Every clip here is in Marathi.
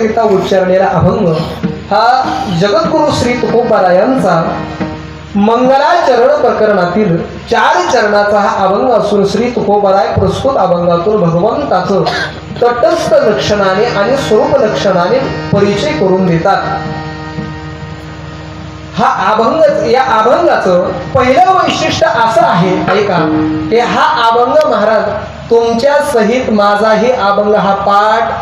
उच्चारलेला अभंग हा जगद्गुरु श्री तुकोबारायांचा मंगलाचरण प्रकरणातील 4 चरणाचा हा अभंग असून श्री तुकोबाराय प्रस्तुत अभंगातून भगवंताचं तटस्थ लक्षणाने आणि स्वरूप लक्षणाने परिचय करून देतात। हा अभंग या अभंगाचं पहिलं वैशिष्ट्य असं आहे ऐका की हा अभंग महाराज तुमच्या सहित माझाही अभंग हा पाठ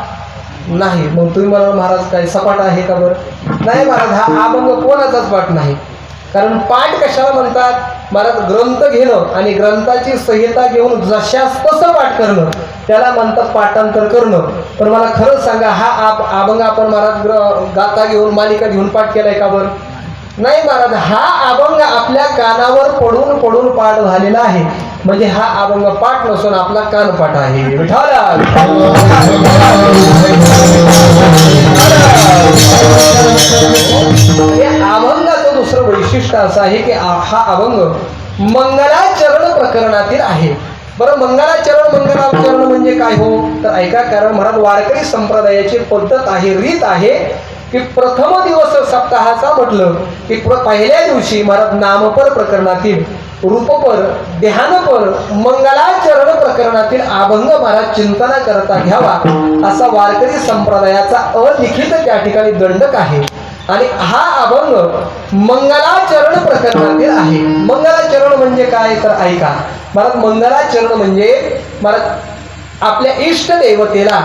नाही। मग तुम्ही मला महाराज काय सपाट आहे का बरं? नाही महाराज, हा अभंग कोणाचाच पाठ नाही। कारण पाठ कशाला म्हणतात महाराज? ग्रंथ घेणं आणि ग्रंथाची संहिता घेऊन जशास तसं पाठ करणं त्याला म्हणतात पाठांतर करणं। पण मला खरं सांगा, हा अभंग आपण महाराज गाथा घेऊन मालिका घेऊन पाठ केलाय का बरं? नाही महाराज, हा अभंग आपल्या कानावर पडून पडून पाठ झालेला आहे। म्हणजे हा अभंग पाठ नसून आपला कान पाठ आहे। या अभंगाचं दुसरं वैशिष्ट्य असं आहे की हा अभंग मंगलाचरण प्रकरणातील आहे। बरं, मंगलाचरण म्हणजे काय हो? तर ऐका, कारण महाराज वारकरी संप्रदायाची पद्धत आहे, रीत आहे की प्रथम दिवस सप्ताहाचा म्हटलं की पहिल्या दिवशी महाराज नामपर प्रकरणातील, रूपपर, ध्यानपर, मंगलाचरण प्रकरणातील अभंग महाराज चिंतना करता घ्यावा असा वारकरी संप्रदायाचा अलिखित त्या ठिकाणी दंडक आहे। आणि हा अभंग मंगलाचरण प्रकरणातील आहे। मंगलाचरण म्हणजे काय? तर ऐका महाराज, मंगलाचरण म्हणजे महाराज आपल्या इष्ट देवतेला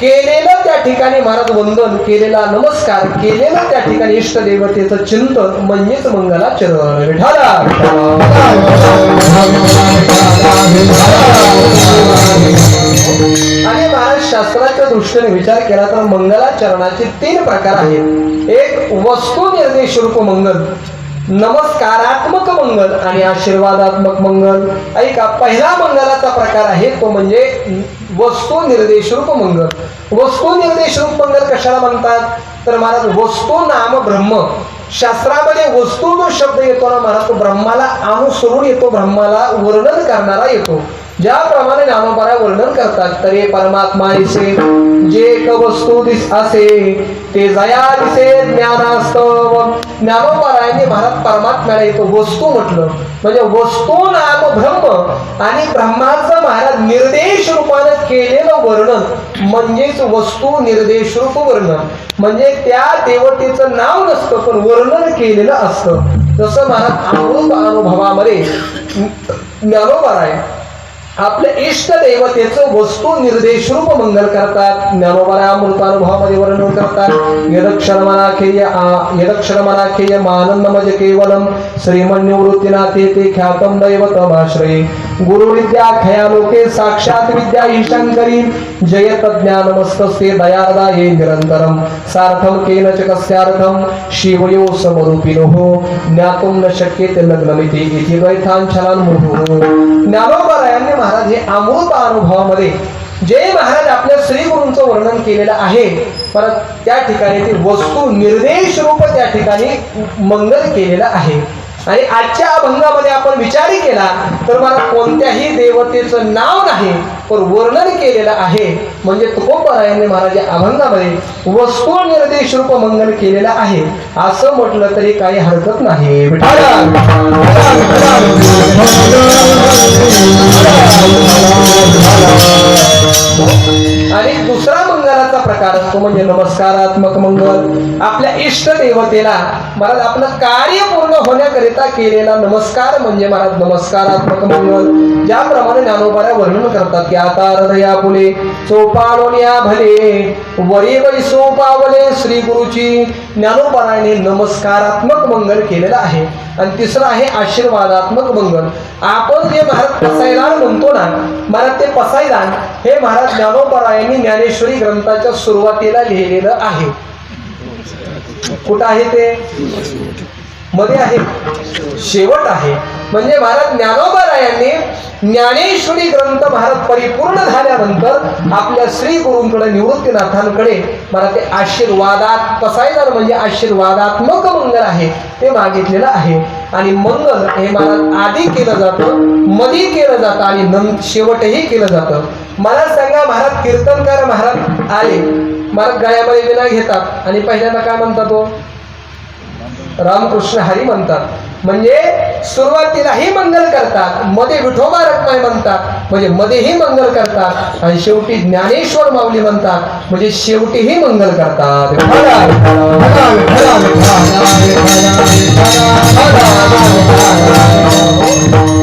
केलेलं त्या ठिकाणी महाराज वंदन, केलेला नमस्कार, केलेलं त्या ठिकाणी इष्ट देवतेचं चिंतन म्हणजेच मंगलाचरण। आणि महाराज शास्त्राच्या दृष्टीने विचार केला तर मंगलाचरणाचे 3 प्रकार आहेत। एक वस्तू निर्देश रूप मंगल, नमस्कारात्मक मंगल आणि आशीर्वादात्मक मंगल। ऐका, पहिला मंगलाचा प्रकार आहे तो म्हणजे वस्तू निर्देश रूप मंगल। वस्तू निर्देश रूप मंगल कशाला म्हणतात? तर महाराज वस्तू नाम ब्रह्म, शास्त्रामध्ये वस्तू जो शब्द येतो ना महाराज तो ब्रह्माला अनुसरून येतो, ब्रह्माला वर्णन करणारा येतो। ज्याप्रमाणे नामपरा वर्णन करतात तरी परमात्मा दिसे, जे एक वस्तू दिस असे ते जया दिसे ज्ञानास्तव। ज्ञानोपरायाने महाराज परमात्म्याला येतो वस्तू म्हटलं म्हणजे वस्तू नाम ब्रह्म आणि ब्रह्माचं महाराज निर्देश रूपाने केलेलं वर्णन म्हणजेच वस्तू निर्देश रूप वर्णन। म्हणजे त्या देवतेचं नाव नसतं पण वर्णन केलेलं असतं। जसं महाराज अमृत अनुभवामध्ये ज्ञानोपराय आपल्या इष्ट देवतेचं वस्तू निर्देश रूप मंगल करतात। ज्ञानोबा अमृतानुभवामध्ये वर्णन करतात। यदक्षरमनाखेय मानंदमज केवलम श्रीमन्निवृत्तीनाथे ते ख्यातम दैवतमाश्रये गुरुविद्या खया लोके साक्षात विद्या ही शंकरी जयत ज्ञानमस्तस्ते दयादाये निरंतरम सार्थम केन च कस्यार्थम शिवयो समरूपिणो ज्ञातुम न शक्यते लग्नमिति इति द्वैतांचलान्मुहुः। ज्ञानोबरायांनी महाराज हे अमृत अनुभवामध्ये जे महाराज आपल्या श्री गुरूंचं वर्णन केलेलं आहे परत त्या ठिकाणी ते वस्तू निर्देश रूप त्या ठिकाणी मंगल केलेलं आहे। आणि आजच्या अभंगामध्ये आपण विचार केला तर मला कोणत्याही देवतेचं नाव नाही पण वर्णन केलेलं आहे। म्हणजे तुकोबारायांनी महाराज या अभंगामध्ये वस्तू निर्देश रूप मंगल केलेलं आहे असं म्हटलं तरी काही हरकत नाही। आणि दुसरा मंगलाचा प्रकार असतो म्हणजे नमस्कारात्मक मंगल। आपल्या इष्ट देवतेला महाराज आपलं कार्य पूर्ण होण्याकरिता केलेला नमस्कार म्हणजे महाराज नमस्कारात्मक मंगल। ज्याप्रमाणे ज्ञानोबारा वर्णन करतात की आता हृदया फुले चोपाळोनिया भले वरी वरी सोपावले श्री गुरुची। ज्ञानोबाराने नमस्कारात्मक मंगल केलेलं आहे। आणि तिसरं आहे आशीर्वादात्मक मंगल। आपण जे महाराज पसायदान म्हणतो ना महाराज, ते पसायदान हे महाराज ज्ञानोबारायांनी ज्ञानेश्वरी ग्रंथाच्या सुरुवातीला लिहिलेलं आहे। कुठं आहे ते? मध्ये आहे, शेवट आहे। म्हणजे महाराज ज्ञानोबारायांनी ज्ञानेश्वरी ग्रंथ महाराज परिपूर्ण झाल्यानंतर आपल्या श्री गुरूंकडे निवृत्तीनाथांकडे महाराज ते आशीर्वादात पसायदान म्हणजे आशीर्वादात्मक मंगल आहे ते मागितलेलं आहे। आणि मंगल हे महाराज आधी केलं जातं, मध्ये केलं जातं आणि शेवटही केलं जातं। मला सांगा महाराज कीर्तनकार महाराज आले महाराज गळ्यामध्ये विना घेतात आणि पहिल्यांदा काय म्हणतात तो रामकृष्ण हरी म्हणतात. म्हणजे सुरुवातीलाही मंगल करतात, मध्ये विठोबा रखमाई म्हणतात म्हणजे मध्येही मंगल करतात, आणि शेवटी ज्ञानेश्वर माऊली म्हणतात म्हणजे शेवटीही मंगल करतात.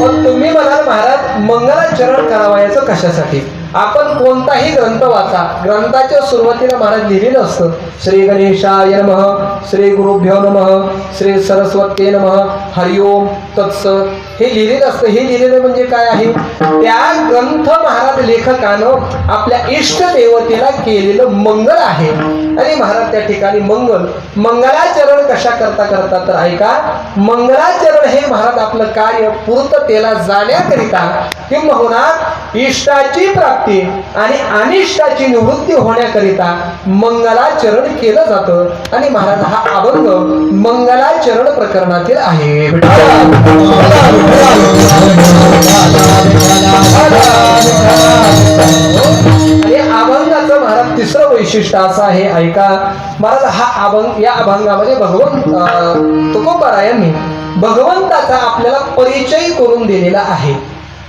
पण तुम्ही म्हणाल महाराज मंगलाचरण करावयाचं कशासाठी? आपण कोणताही ग्रंथ वाचा, ग्रंथाच्या सुरुवातीला महाराज लिहिलेलं असतं श्री गणेशाय नमः, श्री गुरुभ्यो नमः, श्री सरस्वती नमः, हरिओम तत्सत हे लिहिलेलं असतं. हे लिहिलेलं म्हणजे काय आहे? त्या ग्रंथ महाराज लेखकानं आपल्या इष्ट देवतेला केलेलं मंगल आहे. आणि महाराज त्या ठिकाणी मंगलाचरण कशा करता तर ऐका, मंगलाचरण हे महाराज आपलं कार्य पूर्ततेला जाण्याकरिता किंबहुना इष्टाची प्राप्ती आणि अनिष्टाची निवृत्ती होण्याकरिता मंगलाचरण केलं जातं. आणि महाराज हा अभंग मंगलाचरण प्रकरणातील आहे. आणि अभंगाचं महाराज तिसरं वैशिष्ट्य असं आहे, ऐका महाराज. हा अभंग, या अभंगामध्ये भगवंत तुकोबारायांनी भगवंताचा आपल्याला परिचय करून दिलेला आहे.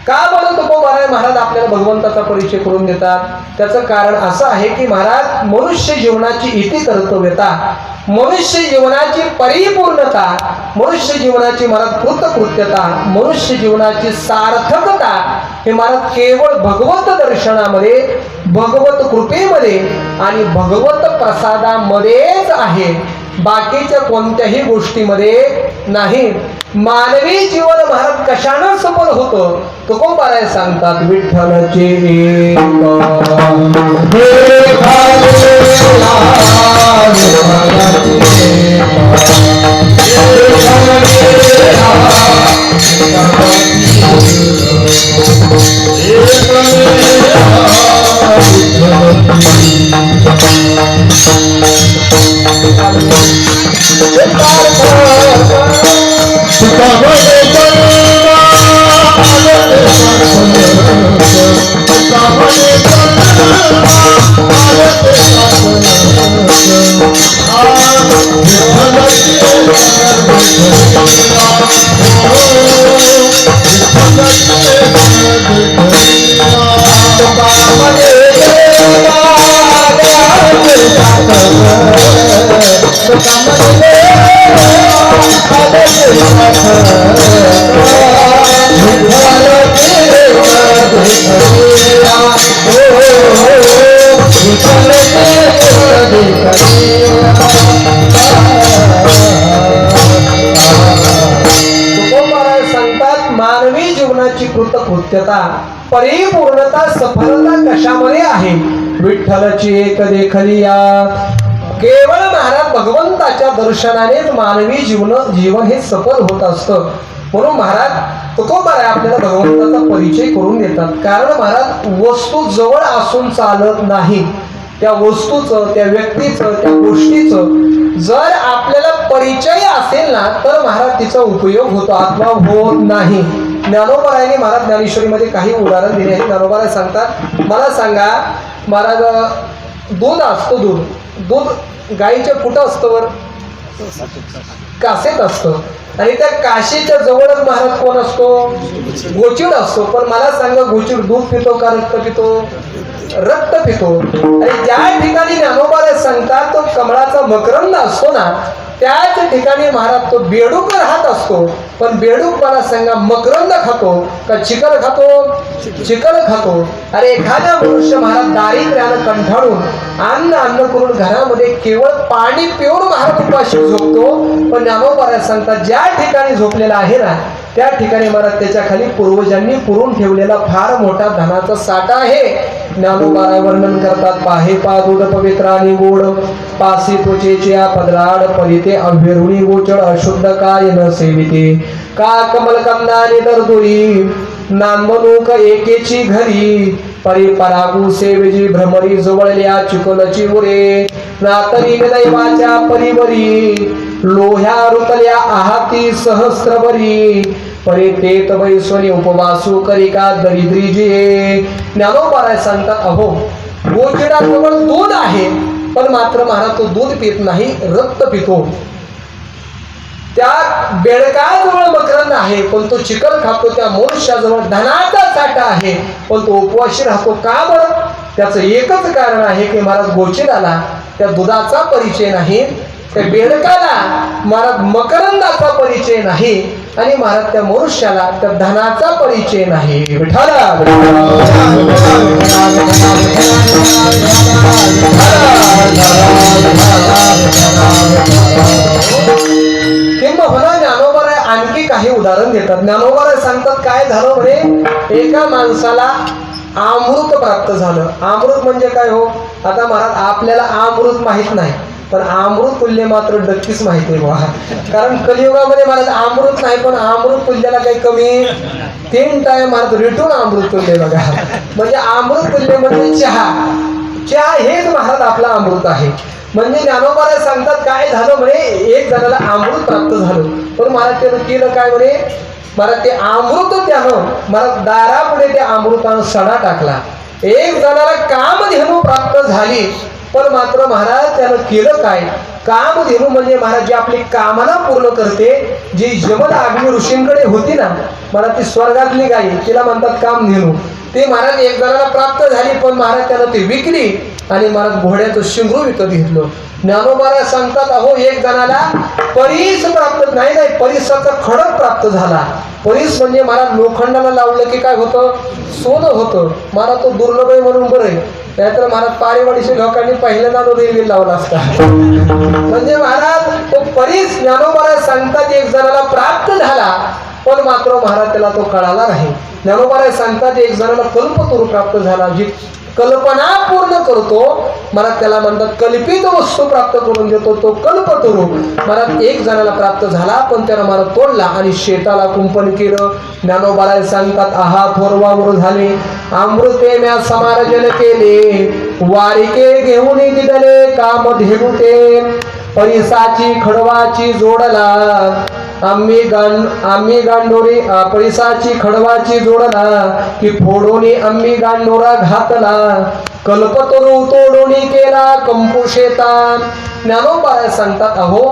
का बरं तुकोबाराय महाराज आपल्याला भगवंताचा परिचय करून देतात? त्याचं कारण असं आहे की महाराज मनुष्य जीवनाची इति कर्तव्यता, मनुष्य जीवनाची परिपूर्णता, मनुष्य जीवनाची महाराज कृतकृत्यता, मनुष्य जीवनाची सार्थकता हे महाराज केवळ भगवत दर्शनामध्ये, भगवत कृपेमध्ये आणि भगवत प्रसादामध्येच आहे, बाकीच्या कोणत्याही गोष्टीमध्ये नाही. मानवी जीवन महाराज कशानं सफल होतं? तुकोबाराय सांगतात विठ्ठलचे मानवी जीवनाची कृतकृत्यता, परिपूर्णता, सफलता कशामध्ये आहे? विठ्ठलची एक देखलिया. केवळ महाराज भगवंताच्या दर्शनानेच मानवी जीवन हे सफल होत असतं. म्हणून महाराज तुकोबाराय आपल्याला भगवंताचा परिचय करून देतात. कारण महाराज वस्तू जवळ असून चालत नाही. त्या वस्तूचं, त्या व्यक्तीचं, त्या गोष्टीचं जर आपल्याला परिचय असेल ना तर महाराज तिचा उपयोग होतो, अथवा होत नाही. ज्ञानोबारायांनी महाराज ज्ञानेश्वरीमध्ये काही उदाहरण दिले आहे. ज्ञानोबाराय सांगतात, मला सांगा महाराज दूध असतं, दूध गाईच्या कुठं असतं? वर कासेत असतं. आणि त्या काशीच्या जवळच महाराज कोण असतो? गोचिड असतो. पण मला सांगा गोचिड दूध पितो का रक्त पितो? रक्त पितो. आणि ज्या ठिकाणी ज्ञानोबाराय सांगतात तो कमळाचा मकरंद असतो ना, त्याच ठिकाणी महाराज तो बेडूक राहत असतो. पण बेडूक मला सांगा मकरंद खातो का चिकन खातो? चिकन खातो. अरे एखादा मनुष्य महाराज दारिद्र्यानं कंठाळून अन्न करून घरामध्ये केवळ पाणी पिऊन महाराज उपाशी झोपतो. पण ज्ञानोबाराय सांगतात ज्या ठिकाणी झोपलेला आहे ना त्या ठिकाणी महाराज त्याच्या खाली पूर्वजांनी पुरून ठेवलेला फार मोठा धनाचा साठा आहे. ज्ञानोबाराय वर्णन करतात, पाहे पा दूध पवित्र आणि गोड, पासी त्वचेचे पदराड परिते अभ्यरुणी गोचड, अशुद्ध काय न सेविते का कमल कंदाने दरदुरी, नांदमनुक एकेची घरी परिपरागू सेवेजी भ्रमरी, जवळल्या चिकलची उरे नातरी दैवाच्या परिवरी, लोह्या रुतल्या आहाती सहस्त्रवरी परितेत वैश्वनी उपवासू करिका दरिद्री जे. ज्ञानोबाराय सांगतात, अहो गोचिडाजवळ दूध आहे पण मात्र महाराज तो दूध पित नाही, रक्त पितो. त्या बेडकाजवळ मकरंद आहे पण तो चिकन खातो. त्या मनुष्याजवळ धनाचा साठा आहे पण तो उपवाशी राहतो. का बरं? त्याचं एकच कारण आहे की महाराज गोचिडाला त्या दुधाचा परिचय नाही, त्या बेडकाला महाराज मकरंदाचा परिचय नाही आणि महाराज त्या मनुष्याला त्या धनाचा परिचय नाही. विठाला किंबहुना ज्ञानोबा आणखी काही उदाहरण देतात. ज्ञानोबा सांगतात काय झालं म्हणे, एका माणसाला अमृत प्राप्त झालं. अमृत म्हणजे काय हो? आता महाराज आपल्याला अमृत माहित नाही पण अमृत तुल्य मात्र नक्कीच माहिती आहे बघा. कारण कलियुगामध्ये महाराज अमृत नाही पण अमृत तुल्याला काही कमी 3 टाइम महाराज रिटून अमृत तुल्य बघा. म्हणजे अमृत तुल्य म्हणजे चहा. चहा हेच महाराज आपला अमृत आहे. म्हणजे ज्ञानोबा सांगतात काय झालं म्हणे, एक जणाला अमृत प्राप्त झालं पण महाराज त्यानं केलं काय म्हणे, महाराज ते अमृत त्यानं महाराज दारापुढे त्या अमृतानं सडा टाकला. एक जणाला कामधेनू प्राप्त झाली पण मात्र महाराज त्यानं केलं काय, कामधेनू म्हणजे महाराज जी आपली कामना पूर्ण करते, जी जमद अग्नी ऋषींकडे होती ना महाराज, ती स्वर्गातली गाई तिला म्हणतात कामधेनू. ते महाराज एक जणाला प्राप्त झाली पण महाराज त्यानं ती विकली आणि महाराज घोड्याचं शिंगरू विकत घेतलं. ज्ञानोबा सांगतात अहो एक जणाला परीस प्राप्त नाही, परीसाचा खडक प्राप्त झाला. परीस म्हणजे महाराज लोखंडाला लावलं की काय होतं, सोनं होतं. महाराज तो दुर्लभ आहे म्हणून बरं आहे, नाहीतर महाराज पारेवाडीच्या लोकांनी पहिल्यांदा तो रेल्वे लावला असता. म्हणजे महाराज तो परीस ज्ञानोबा सांगतात एक जणाला प्राप्त झाला पण मात्र महाराज त्याला तो कळाला नाही. ज्ञानोबा सांगतात एक जणाला कल्पतरू प्राप्त झाला, जी कल्पना पूर्ण करतो महाराज त्याला म्हणतात कल्पित वस्तू प्राप्त करून देतो तो कल्पतरू. महाराज एक जणाला प्राप्त झाला पण त्यानं महाराज तोडला आणि शेताला कुंपण केलं. ज्ञानोबा सांगतात आहा थोरवावर झाले, अमृते म्या समारजन केले, वारिके घेऊन दिदले काम धेनुते, परिसाची खडवाची जोडला, आम्ही गांडोरी पैसाची खडवाची जोडला, की फोडोनी आम्ही गांडोरा घातला, कल्पतरू तोडोनी केला कंपुशेता. ज्ञानोबा सांगतात अहो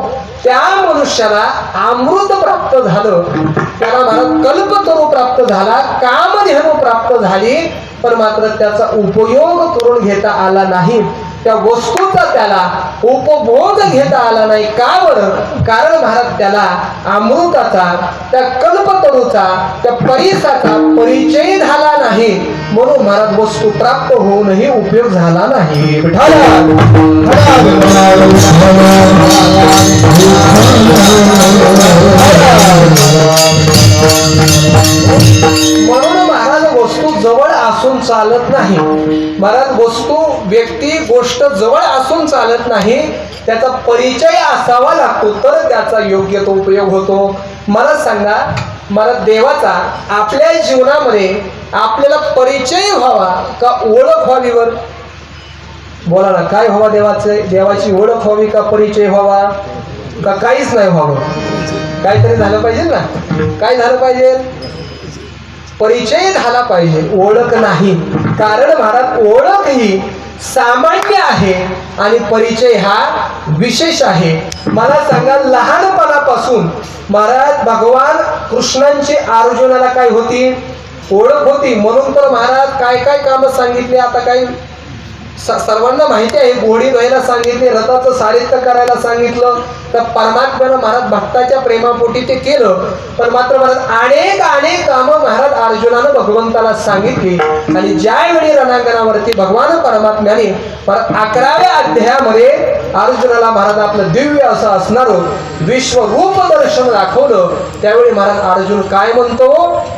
त्या मनुष्याला अमृत प्राप्त झालं, त्याला महाराज कल्पतरू प्राप्त झाला, कामधेनू प्राप्त झाली पण मात्र त्याचा उपयोग करून घेता आला नाही, त्या वस्तूचा त्याला उपभोग घेता आला नाही. का बरं? कारण महाराज त्याला अमृताचा, त्या कल्पतरूचा, त्या परिसाचा परिचय झाला नाही म्हणून महाराज वस्तू प्राप्त होऊनही उपयोग झाला नाही. म्हणून महाराज वस्तू जवळ असून चालत नाही. महाराज वस्तू, व्यक्ती, गोष्ट जवळ असून चालत नाही, त्याचा परिचय असावा लागतो तर त्याचा योग्य तो उपयोग होतो. मला सांगा महाराज देवाचा आपल्या जीवनामध्ये आपल्याला परिचय व्हावा का ओळख व्हावी? वर बोला ना, काय व्हावा? देवाची ओळख व्हावी का परिचय व्हावा का काहीच नाही व्हावं? काहीतरी झालं पाहिजे ना. काय झालं पाहिजे? परिचय झाला पाहिजे, ओळख नाही. कारण महाराज ओळख ही सामान्य आहे आणि परिचय हा विशेष आहे. मला सांगा लहानपणापासून महाराज भगवान कृष्णांची अर्जुनाला काय होती? ओळख होती. म्हणून तर महाराज काय काय कामं सांगितले आता काही सर्वांना माहिती आहे. घोडी धुवायला सांगितले, रथाचं सारित्य करायला सांगितलं, तर परमात्म्यानं महाराज भक्ताच्या प्रेमापोटी ते केलं. पण मात्र महाराज अनेक कामं महाराज अर्जुनानं भगवंताला सांगितली आणि ज्यावेळी रणांगणावरती भगवान परमात्म्याने 11व्या अध्यायामध्ये अर्जुनाला महाराज आपलं दिव्य असं असणारं विश्वरूप दर्शन दाखवलं, त्यावेळी महाराज अर्जुन काय म्हणतो?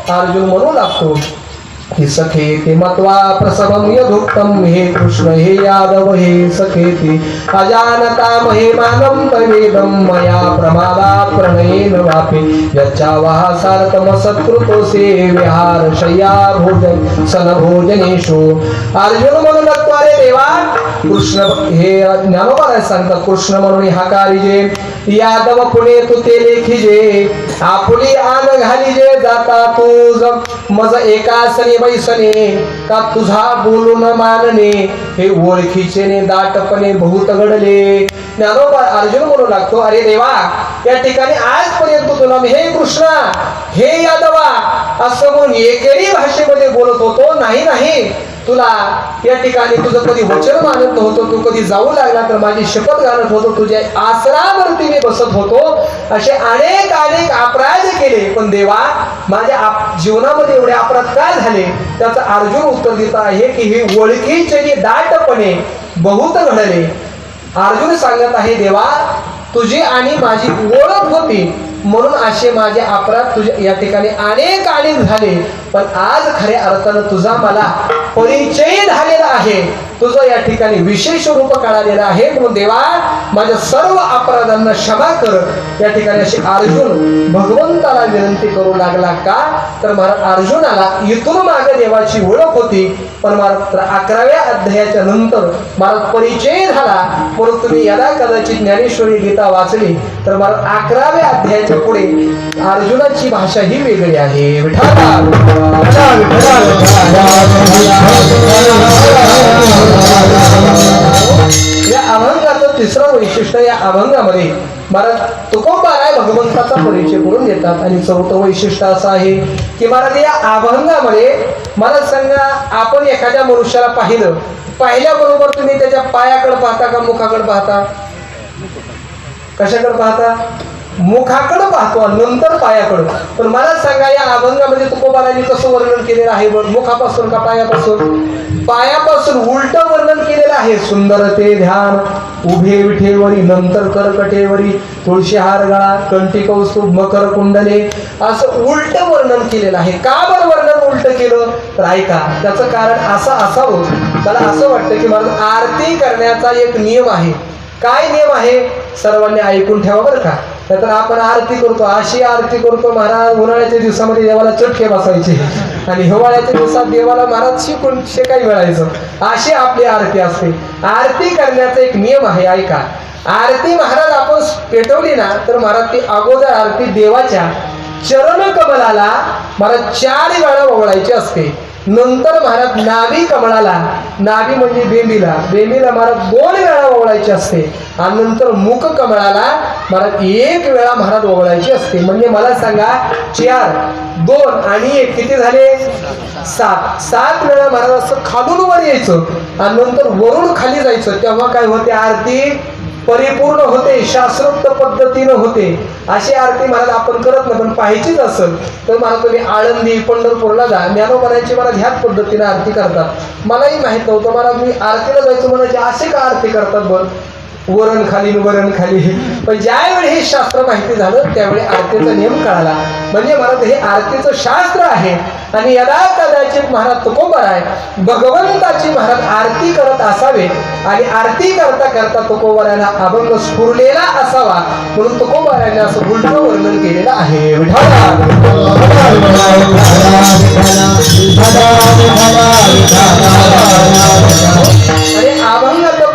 अर्जुन म्हणू लागतो हे सखे ते मत्वा प्रसवम यदुक्तम, हे कृष्ण हे यादव हे सखेती, अजानता महिमानं तवेदं मया प्रमादात् प्रणयेन वापि, यच्चावः सार्थम सत्कृतोसे विहार शय्या भोजन सन भोजनेषु. अर्जुन म्हणू लागतो अरे देवा कृष्ण हे ज्ञानोबा सांगतात कृष्ण म्हणून हाकारिजे यादव पुणे तू ते लेखिजे आपुली आन घालिजे जाता तुझ मज एकासने बैसने का तुझा बोलून मानणे हे ओळखीचे ने दाटपणे बहुत घडले. ज्ञानोबा अर्जुन म्हणू लागतो अरे देवा या ठिकाणी आजपर्यंत तुला मी हे कृष्णा हे यादवा असं म्हणून एकेरी भाषेमध्ये बोलत होतो नाही तुला या ठिकाणी तुझं कधी वचन मानत होतो तू कधी जाऊ लागला तर माझी शपथ घालत होतो तुझ्या आसरावरती मी बसत होतो असे अनेक अपराध केले पण देवा माझ्या जीवनामध्ये एवढे अपराध काय झाले त्याचं अर्जुन उत्तर देत आहे की हे ओळखीचे दाटपणे बहुत घडले. अर्जुन सांगत आहे देवा तुझी आणि माझी ओळख होती म्हणून असे माझे अपराध तुझ्या या ठिकाणी अनेक झाले पण आज खऱ्या अर्थानं तुझा मला परिचय झालेला आहे तुझं या ठिकाणी विशेष रूप कळालेलं आहे म्हणून देवा माझ्या सर्व अपराधांना क्षमा कर या ठिकाणी अशी अर्जुन भगवंताला विनंती करू लागला का तर महाराज अर्जुनाला इथून मागे देवाची ओळख होती पण मात्र 11व्या अध्यायाच्या नंतर मला परिचय झाला म्हणून तुम्ही याला कदाचित ज्ञानेश्वरी गीता वाचली तर मला 11व्या अध्यायाच्या पुढे अर्जुनाची भाषा ही वेगळी आहे. या अभंगाचं तिसरं वैशिष्ट्य या अभंगामध्ये महाराज तुकोबाराय भगवंताचा परिचय करून देतात आणि चौथं वैशिष्ट्य असं आहे की महाराज या अभंगामध्ये मला सांगा आपण एखाद्या मनुष्याला पाहिल्याबरोबर तुम्ही त्याच्या पायाकडे पाहता का मुखाकडे पाहता कशाकडे पाहता मुखाकडे पाहतो नंतर पायाकडे पण मला सांगा या अभंगामध्ये तुकोबारायांनी कसं वर्णन केलेलं आहे मुखापासून का पायापासून उलट वर्णन केलेलं आहे. सुंदर ते ध्यान उभे विठेवरी नंतर करकटेवरी तुळशी हार गळा कंठी कौस्तुभ मकर कुंडले असं उलट वर्णन केलेलं आहे. का बरं वर्णन उलट केलं तर ऐका त्याचं कारण असं असावं मला असं वाटतं की मला आरती करण्याचा एक नियम आहे. काय नियम आहे सर्वांनी ऐकून ठेवा बरं का. तर आपण आरती करतो अशी आरती करतो महाराज उन्हाळ्याच्या दिवसामध्ये देवाला चटके बसायचे आणि हिवाळ्याच्या दिवसात देवाला महाराज शिकून शेकाई मिळायचं अशी आपली आरती असते. आरती करण्याचा एक नियम आहे ऐका. आरती महाराज आपण पेटवली ना तर महाराज ती अगोदर आरती देवाच्या चरण कमलाला महाराज 4 वेळा ओवाळायची असते. नंतर महाराज नाभी कमळाला नाभी म्हणजे बेंबीला महाराज 2 वेळा ओवाळायची असते आणि नंतर मुख कमळाला महाराज 1 वेळा महाराज ओवाळायची असते. म्हणजे मला सांगा 4 2 आणि 1 किती झाले 7 वेळा महाराज असं खालून वर यायचं आणि नंतर वरून खाली जायचं तेव्हा काय होते आरती परिपूर्ण होते शास्त्रोक्त पद्धतीनं होते. अशी आरती महाराज आपण करत नाही पण पाहायचीच असेल तर मला तुम्ही आळंदी पंढरपूरला जा ज्ञानोबारायांची मला ह्याच पद्धतीने आरती करतात. मलाही माहित नव्हतं मला मी आरतीला जायचं म्हणायचे असे का आरती करतात बरं वरण खाली पण ज्यावेळी हे शास्त्र माहिती झालं त्यावेळी आरतीचा नियम कळाला. म्हणजे महाराज हे आरतीचं शास्त्र आहे आणि याला कदाचित महाराज तुकोबाराय भगवंताची महाराज आरती करत असावे आणि आरती करता करता तुकोबारायला अभंग स्फुरलेला असावा म्हणून तुकोबारायने असं उलट वर्णन केलेलं आहे. आणि अभंगाचं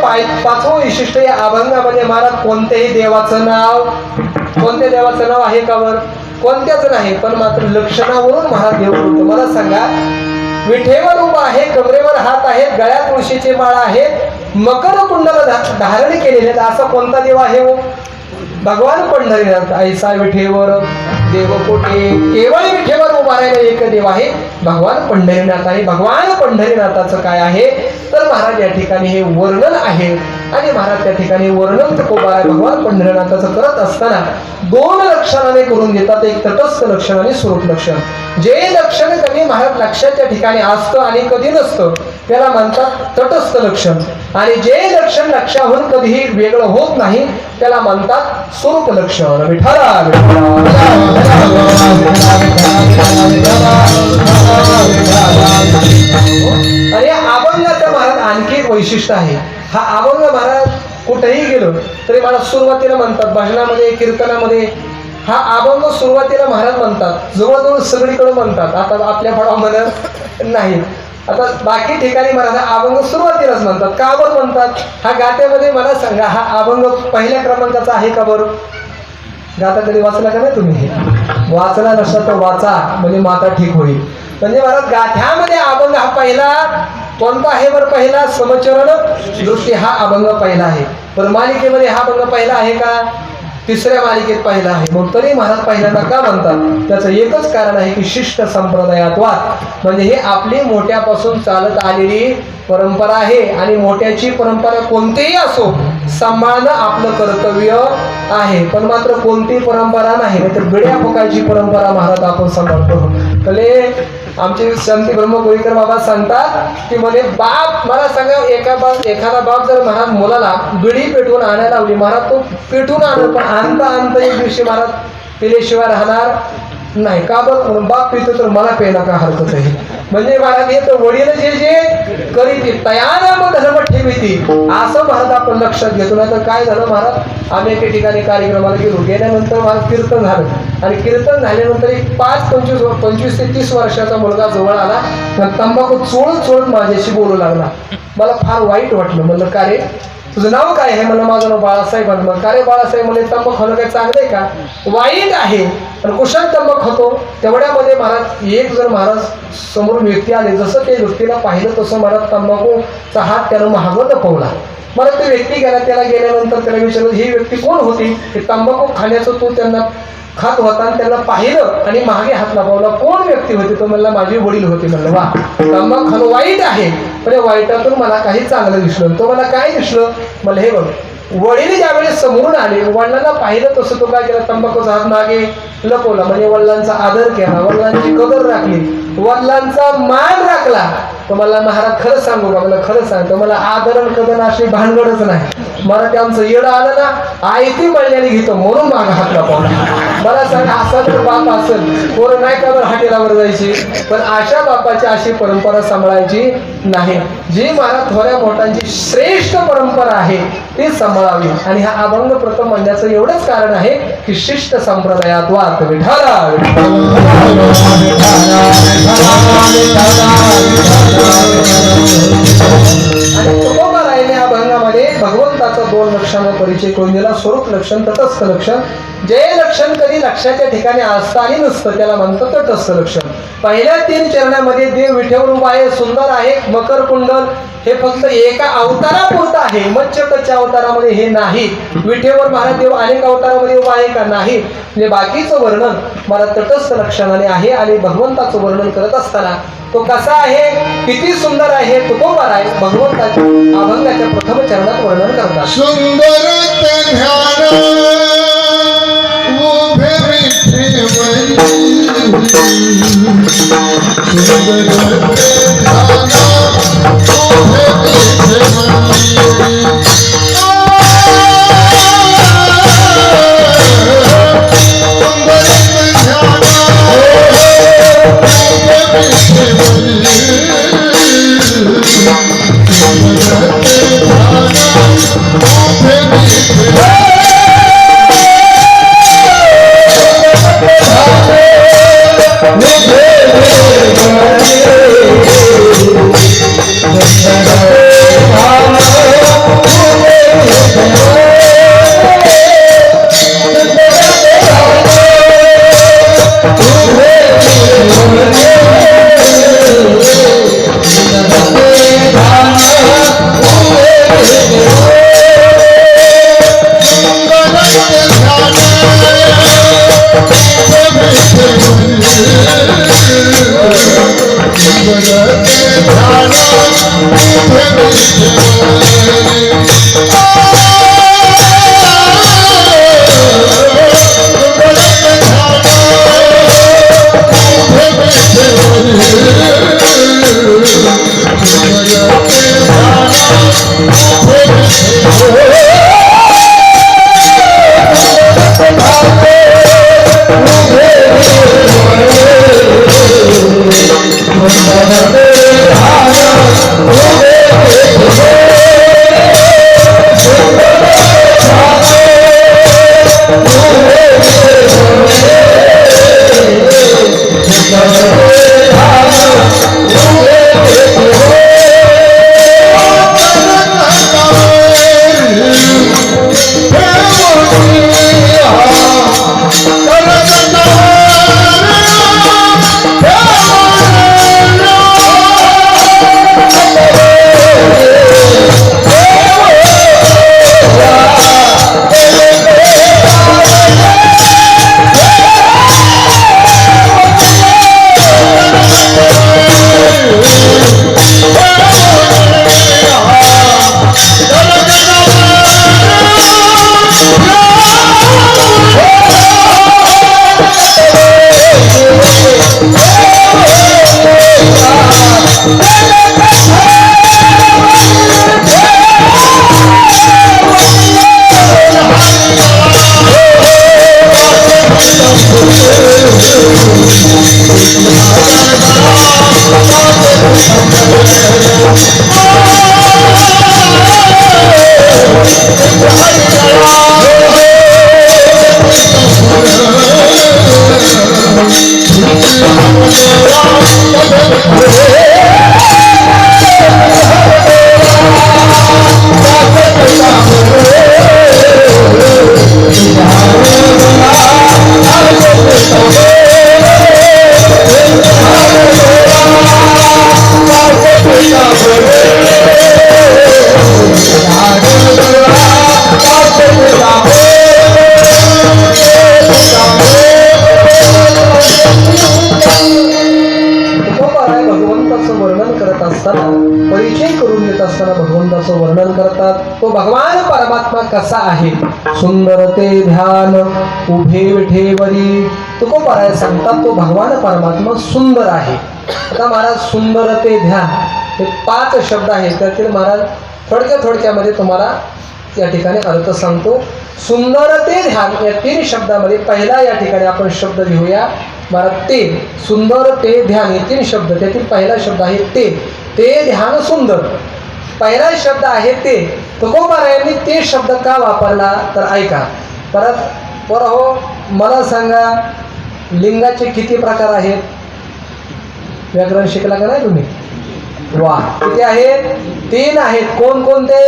5वं वैशिष्ट्य या अभंगामध्ये महाराज कोणत्याही देवाचं नाव आहे का वर कोणत्याच नाही पण मात्र लक्षणावरून महाराज देव बोलतो. मला सांगा विठेवर उभा आहे कमरेवर हात आहेत गळ्यात तुळशीचे माळ आहेत मकर कुंडला धारण केलेले असा कोणता देव आहे हो भगवान पंढरीनाथ ऐसा विठेवर देवकोटे केवळ विठेवर उभा राहिला एक देव आहे भगवान पंढरीनाथ. आणि भगवान पंढरीनाथाचं काय आहे तर महाराज या ठिकाणी हे वर्णन आहे आणि महाराज त्या ठिकाणी वर्णन तुकोबाराय भगवान पंढरीनाथाचं करत असताना 2 लक्षणाने करून देतात. एक तटस्थ लक्षण आणि स्वरूप लक्षण. जे लक्षण कधी महाराज लक्षाच्या ठिकाणी असतं आणि कधी नसतं त्याला म्हणतात तटस्थ लक्षण आणि जे लक्षण लक्षाहून कधीही वेगळं होत नाही त्याला म्हणतात स्वरूप लक्षण. आणि अभंगाचं महाराज आणखी एक वैशिष्ट्य आहे. हा अभंग महाराज कुठेही गेलो तरी मला सुरुवातीला म्हणतात भजनामध्ये कीर्तनामध्ये हा अभंग सुरुवातीला महाराज म्हणतात जवळजवळ सगळीकडे म्हणतात. आता आपल्या फळा म्हणत नाही आता बाकी ठिकाणी मला अभंग सुरुवातीलाच म्हणतात, का बरं म्हणतात? हा गात्यामध्ये मला सांगा, हा अभंग पहिल्या क्रमांकाचा आहे का बरं? गाता कधी वाचला का नाही तुम्ही? वाचला नसला तर वाचा, म्हणजे माता ठीक होईल. म्हणजे मला गाथ्यामध्ये अभंग हा पहिला कोणता आहे बरं? पहिला समचरण दृष्टी हा अभंग पहिला आहे. पण मालिकेमध्ये हा अभंग पहिला आहे का? तिसऱ्या मालिकेत पहिला आहे. मग तरी महाराज पहिल्यांदा का म्हणतात? त्याचं एकच कारण आहे की शिष्ट संप्रदायात वाद, म्हणजे हे आपली मोठ्यापासून चालत आलेली परंपरा आहे आणि मोठ्याची परंपरा कोणतीही असो सांभाळणं आपलं कर्तव्य आहे. पण मात्र कोणती परंपरा नाही तर बिड्या फुकायची परंपरा महाराज आपण सांभाळतो. भले आमचे शांती ब्रह्मगोळीकर बाबा सांगतात की म्हणे बाप मला सांगा, एखादा बाप जर महाराज मुलाला बिडी पेटवून आणायला लावली, महाराज तो पेटवून आणत, पण आणता एक दिवशी महाराज पिल्याशिवाय राहणार नाही. का बरं? म्हणून बाप पितो तर मला प्यायला का हरकत आहे. म्हणजे महाराज हे तर वडील जे जे करीत तयार मग धर्म ठेवीती असं महाराज आपण लक्षात घेतो. नाही तर काय झालं महाराज, आम्ही एके ठिकाणी कार्यक्रमाला गेलो, गेल्यानंतर महाराज कीर्तन झालं आणि कीर्तन झाल्यानंतर एक 25 ते 30 वर्षाचा मुलगा जवळ आला, तंबाखू चोळत माझ्याशी बोलू लागला. मला फार वाईट वाटलं. म्हणलं का रे, तुझं नाव काय आहे? म्हणलं माझं नाव बाळासाहेब. म्हणलं का रे बाळासाहेब? म्हणजे तंबाखू खाणं काय चांगलं आहे का? वाईट आहे. आणि कुशाल तंबाखू खातो. तेवढ्यामध्ये महाराज एक जर महाराज समोर व्यक्ती आले, जसं ते व्यक्तीला पाहिलं तसं महाराज तंबाखूचा हात त्यानं महागं लपवला. मला तो व्यक्ती गेला, त्याला गेल्यानंतर त्याला विचारलं ही व्यक्ती कोण होती? की तंबाखू खाण्याचं तो त्यांना खात होता आणि त्यांना पाहिलं आणि मागे हात लावला. कोण व्यक्ती होती? तो म्हणला माझे वडील होते. म्हणलं वा, तंबाखू खाणं वाईट आहे, पण वाईटातून मला काही चांगलं दिसलं. तो मला काय दिसलं? मला हे बघ, वडील ज्यावेळेस समोरून आले, वडिलांना पाहिलं तसं तो काय केला? तंबाखूचा हात मागे लपवला. म्हणजे वडिलांचा आदर केला, वडिलांची कदर राखली, वडिलांचा मान राखला. तो मला महाराज खरं सांगू का? मला खरं सांगतो, मला आदरण कदर अशी भानगडच नाही. मला ते आमचं येडं आलं ना, आयती मळल्याने घेतो म्हणून मागा हात लपवला. मला सांग, असा जर बाप असेल पोरं नाही का बरं हाटेलावर जायची? पण अशा बापाची अशी परंपरा सांभाळायची नाही. जी महाराज थोड्या मोठ्यांची श्रेष्ठ परंपरा आहे ती सांभाळावी. आणि हा अभंग प्रथम म्हणण्याचं एवढंच कारण आहे की शिष्ट संप्रदायात वाद. विठाला आणि तुकोबारायने अभंगामध्ये भगवंताचा 2 लक्षणांचा परिचय करून दिला. स्वरूप लक्षण, तटस्थ लक्षण. जे लक्षण कधी लक्षाच्या ठिकाणी असताही नसतं त्याला म्हणतं तटस्थ लक्षण. पहिल्या 3 चरणामध्ये देव विठेवर उभा आहे, सुंदर आहे, मकर कुंडल, हे फक्त एका अवतारापुरतं आहे. मच्छकच्या अवतारामध्ये हे नाही. विठेवर महाराज देव अनेक अवतारामध्ये उभा आहे का? नाही. म्हणजे बाकीचं वर्णन मला तटस्थ लक्षणाने आहे. आणि भगवंताचं वर्णन करत असताना तो कसा आहे, किती सुंदर आहे, तुकोबार आहे, भगवंताच्या अभंगाच्या प्रथम चरणात वर्णन करतात. सुंदर Oh, तो भगवान परमात्मा कसा आहे. सुंदर ते ध्यान उभे विठेवरी. तुकोबाराय सांगतात तो भगवान परमात्मा सुंदर आहे. आता महाराज सुंदर ते ध्यान हे 5 शब्द आहेत. त्यातील महाराज थोडक्यामध्ये तुम्हाला या ठिकाणी अर्थ सांगतो. सुंदर ते ध्यान या 3 शब्दामध्ये पहिला या ठिकाणी आपण शब्द घेऊया. महाराज ते सुंदर ते ध्यान हे 3 शब्द. त्यातील पहिला शब्द आहे ते ध्यान सुंदर. पहिला शब्द आहे ते. तुकोबारायांनी ते शब्द का वापरला तर ऐका. परत हो मला सांगा लिंगाचे किती प्रकार आहेत. व्याकरण शिकला का नाही तुम्ही. वा किती आहेत. 3 आहेत. कोणकोणते.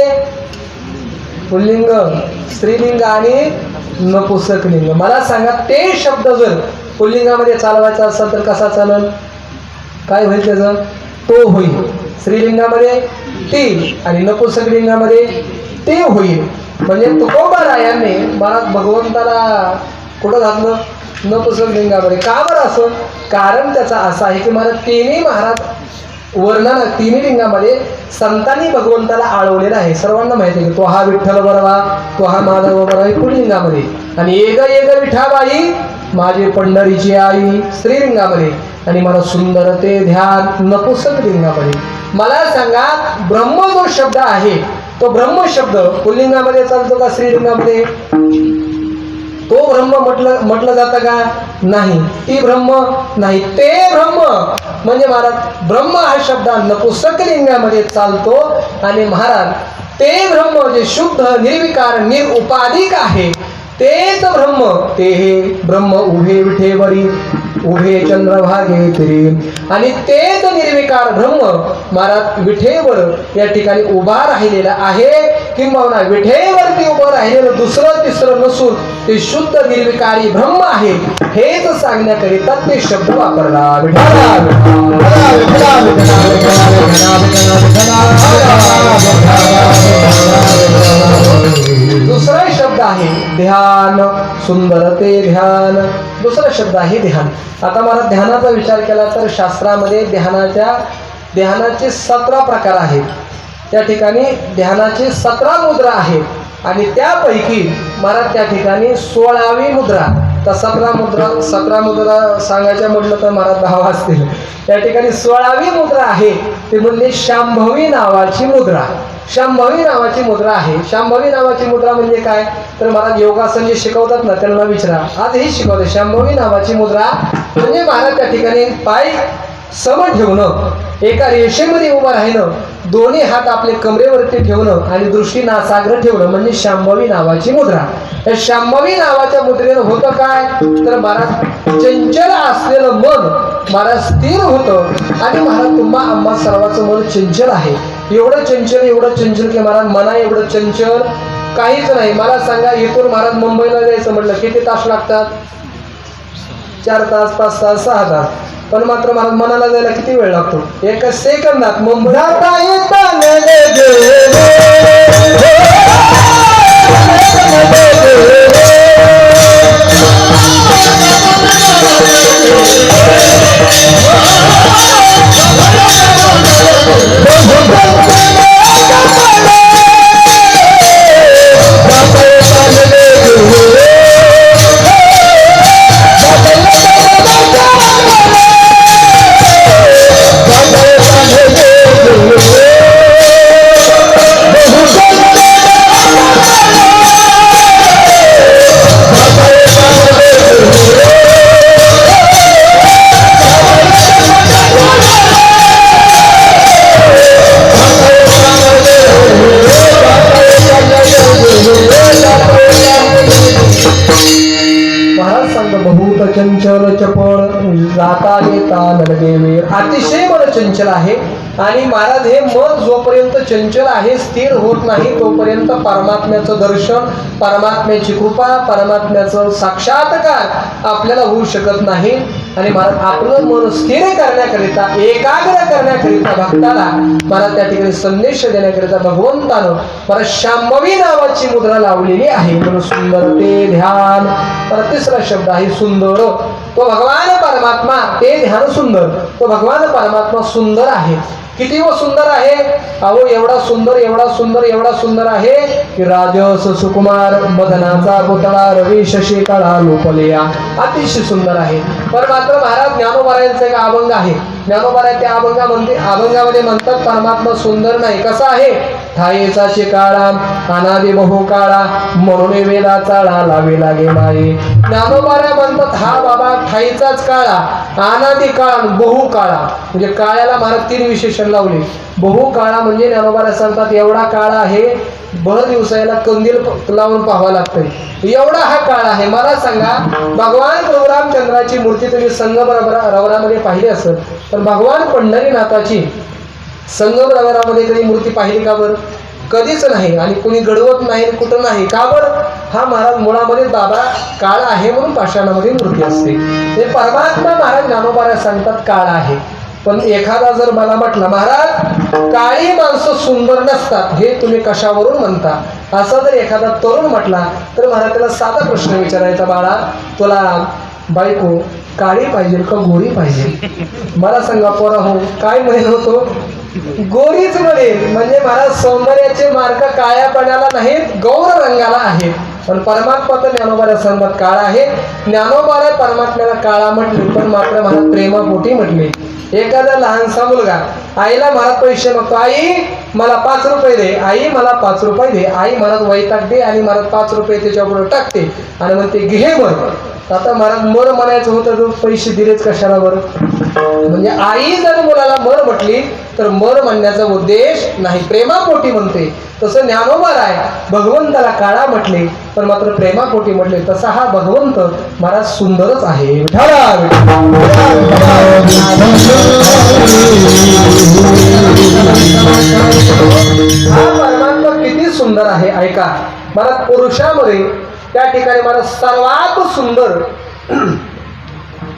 पुल्लिंग स्त्रीलिंग आणि नपुंसकलिंग. मला सांगा ते शब्द जर पुल्लिंगामध्ये चालवायचा असेल तर कसा चालेल. काय होईल त्याचं. तो होईल. स्त्रीलिंगामध्ये ती आणि नपुंसकलिंगामध्ये ते होईल. म्हणजे तुकोबारायांनी मला भगवंताला कुठं घातलं नपुंसकलिंगामध्ये. का बरं असं. कारण त्याचा असं आहे की मला तिन्ही महाराज वर्णन 3 लिंगामध्ये संतांनी भगवंताला आळवलेला आहे. सर्वांना माहिती आहे की तो हा विठ्ठल बरवा, तो हा माधव बरवा हे पुल्लिंगामध्ये. आणि एक विठाबाई माझी पंढरीची आई स्त्रीलिंगामध्ये. आणि मला सुंदर ते ध्यान नपुंसकलिंगामध्ये. मला सांगा ब्रह्म जो शब्द आहे तो ब्रह्म शब्द पुल्लिंगामध्ये चालतो का स्त्रीलिंगामध्ये. तो ब्रह्म म्हटलं जातं का नाही. ती ब्रह्म नाही. ते ब्रह्म म्हणजे महाराज ब्रह्म हा शब्द नपुंसकलिंगामध्ये चालतो. आणि महाराज ते ब्रह्म जे शुद्ध निर्विकार निरुपाधिक आहे तेच ब्रह्म. ते हे ब्रह्म उभे विठेवरी उभे चंद्रभागे फिरे. आणि तेच निर्विकार ब्रह्म महाराज विठेवर या ठिकाणी उभा राहिलेला आहे. किंबहुना विठेवरती उभं राहिलेलं दुसरं तिसरं नसून ते शुद्ध निर्विकारी ब्रह्म आहे. हेच सांगण्याकरिता ते शब्द वापरला. दुसरा शब्द आहे ध्यान. सुंदर ते ध्यान. दुसरा शब्द आहे ध्यान. आता मला ध्यानाचा विचार केला तर शास्त्रामध्ये ध्यानाचे 17 प्रकार आहेत. त्या ठिकाणी ध्यानाचे 17 मुद्रा आहेत. आणि त्यापैकी महाराज त्या ठिकाणी 16वी मुद्रा. तर 17 मुद्रा सांगायच्या म्हटलं तर महाराज 10 असतील. त्या ठिकाणी 16वी मुद्रा आहे ते म्हणजे शांभवी नावाची मुद्रा. शांभवी नावाची मुद्रा आहे. शांभवी नावाची मुद्रा म्हणजे काय तर महाराज योगासन जे शिकवतात ना त्यांना विचारा. आज हे शिकवते. शांभवी नावाची मुद्रा म्हणजे महाराज त्या ठिकाणी पाय सम ठेवणं, एका रेषेमध्ये उभं राहणं, दोन्ही हात आपले कमरेवरती ठेवणं आणि दृष्टी नासाग्र ठेवणं म्हणजे शांभवी नावाची मुद्रा. या शांभवी नावाच्या मुद्रेनं होतं काय तर महाराज चंचल असलेलं मन महाराज स्थिर होतं. आणि महाराज आम्हा सर्वांचं मन चंचल आहे. एवढं चंचल की महाराज मना एवढं चंचल काहीच नाही. मला सांगा इथून महाराज मुंबईला जायचं म्हटलं किती तास लागतात. 4 तास 5 तास 6 तास. पण मात्र मनाला जायला किती वेळ लागतो. 1 सेकंदात मुंबई चंचल चपळ जाता येता नलदेवे. अतिशय मन चंचल आहे. आणि महाराज हे मन जोपर्यंत चंचल आहे स्थिर होत नाही तोपर्यंत परमात्म्याचं दर्शन, परमात्म्याची कृपा, परमात्म्याचं साक्षात्कार आपल्याला होऊ शकत नाही. आणि महाराज आपलं मन स्थिर करण्याकरिता, एकाग्र करण्याकरिता भक्ताला महाराज त्या ठिकाणी संदेश देण्याकरिता भगवंतानं महाराज शांभवी नावाची मुद्रा लावलेली आहे. म्हणून सुंदर ते ध्यान. तर तिसरा शब्द आहे सुंदर. तो भगवान परमात्मा ते ध्यान सुंदर. तो भगवान परमात्मा सुंदर आहे. किती व सुंदर आहे, अहो एवढा सुंदर एवढा सुंदर एवढा सुंदर आहे की राजस सुकुमार मदनाचा पुतळा रवी शशी काळा लोपलिया, अतिशय सुंदर आहे. पण मात्र महाराज ज्ञानोबारायांचा एक अभंग आहे. ज्ञानोबाराय त्या अभंगामध्ये म्हणतात परमात्मा सुंदर नाही. कसा आहे? ठायेचा काळा अनादि बहु काळा म्हणून वेदाचा लावे लागे माये. ज्ञानोबाराय म्हणतात हा बाबा ठाईचाच काळा, अनादि काळा, बहु काळा. म्हणजे काळ्याला महाराज 3 विशेषण लावले. बहु काळा म्हणजे ज्ञानोबाराय सांगतात एवढा काळा आहे भर दिवसाला कंदील लावून पाहावं लागतंय, एवढा हा काळ आहे. मला सांगा भगवान प्रभू रामचंद्राची मूर्ती तुम्ही संगम रवरामध्ये पाहिली असेल, तर भगवान पंढरीनाथाची संगम रवरामध्ये कधी मूर्ती पाहिली का बरं? कधीच नाही. आणि कुणी घडवत नाही, कुठं नाही. का बरं? हा महाराज मुळामध्ये बाबा काळ आहे म्हणून पाषाणामध्ये मूर्ती असते. हे परमात्मा महाराज ज्ञानोबाराय सांगतात काळ आहे. पण एखादा जर मला म्हटला महाराज काळी माणसं सुंदर नसतात, हे तुम्ही कशावरून म्हणता, असा जर एखादा तरुण म्हटला तर महाराज त्याला साधा प्रश्न विचारायचा, बाळा तुला बायको काळी पाहिजे का गोरी पाहिजे? मला सांगा पोरा हो काय म्हणेल होतो? गोरीच म्हणेल. म्हणजे महाराज सौंदर्याचे मार्ग काळ्या पणाला नाहीत, गौर रंगाला आहेत. पण परमात्मा तर ज्ञानोबाराय सांगतात काळा आहे. ज्ञानोबाराय परमात्म्याला काळा म्हटले, पण मात्र महाराज प्रेमापोटी म्हटले. एखादा लहानसा मुलगा आईला महाराज पैसे मागतो, आई मला 5 रुपये दे, आई मला 5 रुपये दे. आई महाराज वैताग दे आणि महाराज 5 रुपये त्याच्यापुढे टाकते आणि मग ते घे मर. आता महाराज मर म्हणायचं होतं तर पैसे दिलेच कशाला बरं? म्हणजे आई जर मुलाला मर म्हटली तर मर म्हणण्याचा उद्देश नाही, प्रेमापोटी म्हणते. तसं ज्ञानोबाराय भगवंताला काळा म्हटले पण मात्र प्रेमापोटी म्हटले. तसा हा भगवंत महाराज सुंदरच आहे. हा परमात्मा किती सुंदर आहे ऐका. महाराज पुरुषामध्ये त्या ठिकाणी महाराज सर्वात सुंदर,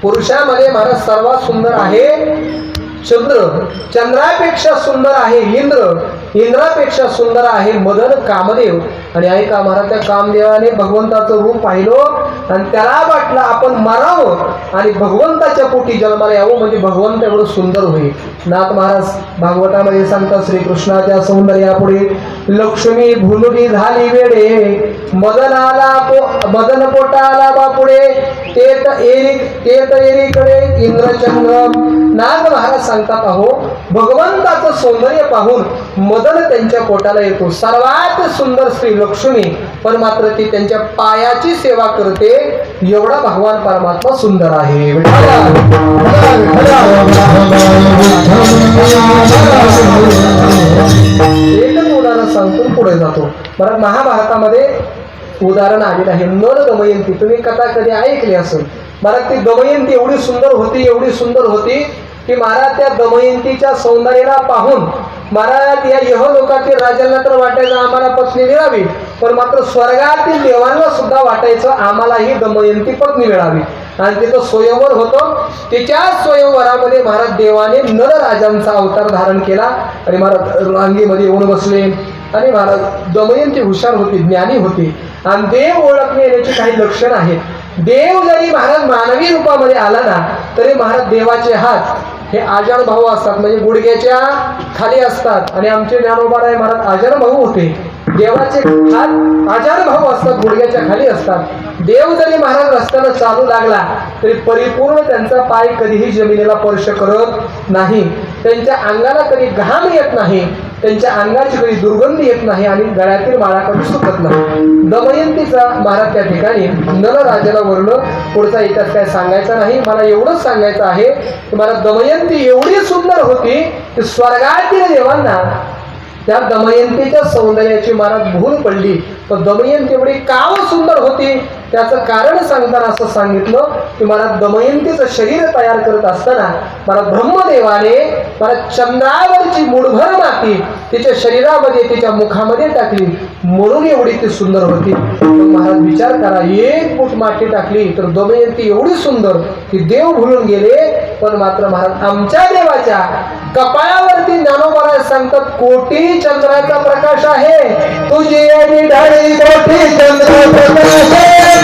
पुरुषामध्ये महाराज सर्वात सुंदर आहे चंद्र, चंद्रापेक्षा सुंदर आहे इंद्र, इंद्रापेक्षा सुंदर आहे मदन कामदेव. आणि ऐका महाराज त्या कामदेवाने भगवंताचं रूप पाहिलं आणि त्याला वाटलं आपण मारावं आणि भगवंताच्या पोटी जन्माला यावं, म्हणजे भगवंत एवढं सुंदर होईल. नाथ महाराज भागवतामध्ये सांगतात श्रीकृष्णाच्या सौंदर्यापुढे लक्ष्मी भुलुनी झाली वेडे, मदन पोटाला बापुढे तेत एरीकडे इंद्रचंद्र. नाथ महाराज सांगतात अहो भगवंताचं सौंदर्य पाहून मदन त्यांच्या पोटाला येतो. सर्वात सुंदर स्त्री लक्ष्मी, पण मात्र ती त्यांच्या पायाची सेवा करते. एवढा भगवान परमात्मा सुंदर आहे. एकच उदाहरण सांगतो पुढे जातो. बरं महाभारतामध्ये उदाहरण आलेलं आहे नल दमयंती. तुम्ही कथा कधी ऐकली असेल. महाराज ती दमयंती एवढी सुंदर होती, एवढी सुंदर होती की महाराज त्या दमयंतीच्या सौंदर्याला पाहून महाराज या यहलोकातील राजांना तर वाटायचं आम्हाला पत्नी मिळावी, पण मात्र स्वर्गातील देवांना सुद्धा वाटायचं आम्हालाही दमयंती पत्नी मिळावी. आणि तिथं स्वयंवर होतं. तिच्या स्वयंवरामध्ये महाराज देवाने नर राजांचा अवतार धारण केला आणि महाराज रांगेमध्ये येऊन बसले. आणि महाराज दमयंती हुशार होती, ज्ञानी होती आणि देव ओळखणे येण्याची काही लक्षणं आहेत. देव जरी महाराज मानवी रूपामध्ये आला ना तरी महाराज देवाचे हात हे आजान भाऊ असतात, म्हणजे गुडघ्याच्या खाली असतात. आणि आमचे ज्ञानोबाराय महाराज आजान भाऊ होते. देवाचे हात आजान भाऊ असतात, गुडघ्याच्या खाली असतात. देव जरी महाराज रस्त्यानं चालू लागला तरी परिपूर्ण त्यांचा पाय कधीही जमिनीला स्पर्श करत नाही. त्यांच्या अंगाला कधी घाम येत नाही, त्यांच्या अंगाची कधी दुर्गंधी येत नाही आणि गळ्यातील माळा कधी सुकत नाही. दमयंतीचा महाराज त्या ठिकाणी नल राजाला वरलं. पुढचा इतिहास काय सांगायचा नाही. मला एवढंच सांगायचं आहे की मला दमयंती एवढी सुंदर होती की स्वर्गातील देवांना त्या दमयंतीच्या सौंदर्याची महाराज भूल पडली. पण दमयंती एवढी का सुंदर होती त्याचं कारण सांगताना असं सांगितलं की महाराज दमयंतीचं शरीर तयार करत असताना महाराज ब्रह्मदेवाने महाराज चंद्रावरची मुठभर माती तिच्या शरीरामध्ये तिच्या मुखामध्ये टाकली, म्हणून एवढी ती सुंदर होती. महाराज विचार करा, 1 फूट माती टाकली तर दमयंती एवढी सुंदर की देव भुलून गेले. पण मात्र महाराज आमच्या देवाच्या कपाळावरती ज्ञानोबाराय सांगतात कोटी चंद्राचा प्रकाश आहे. तुझी ढाळी कोटी चंद्र प्रकाश आहे.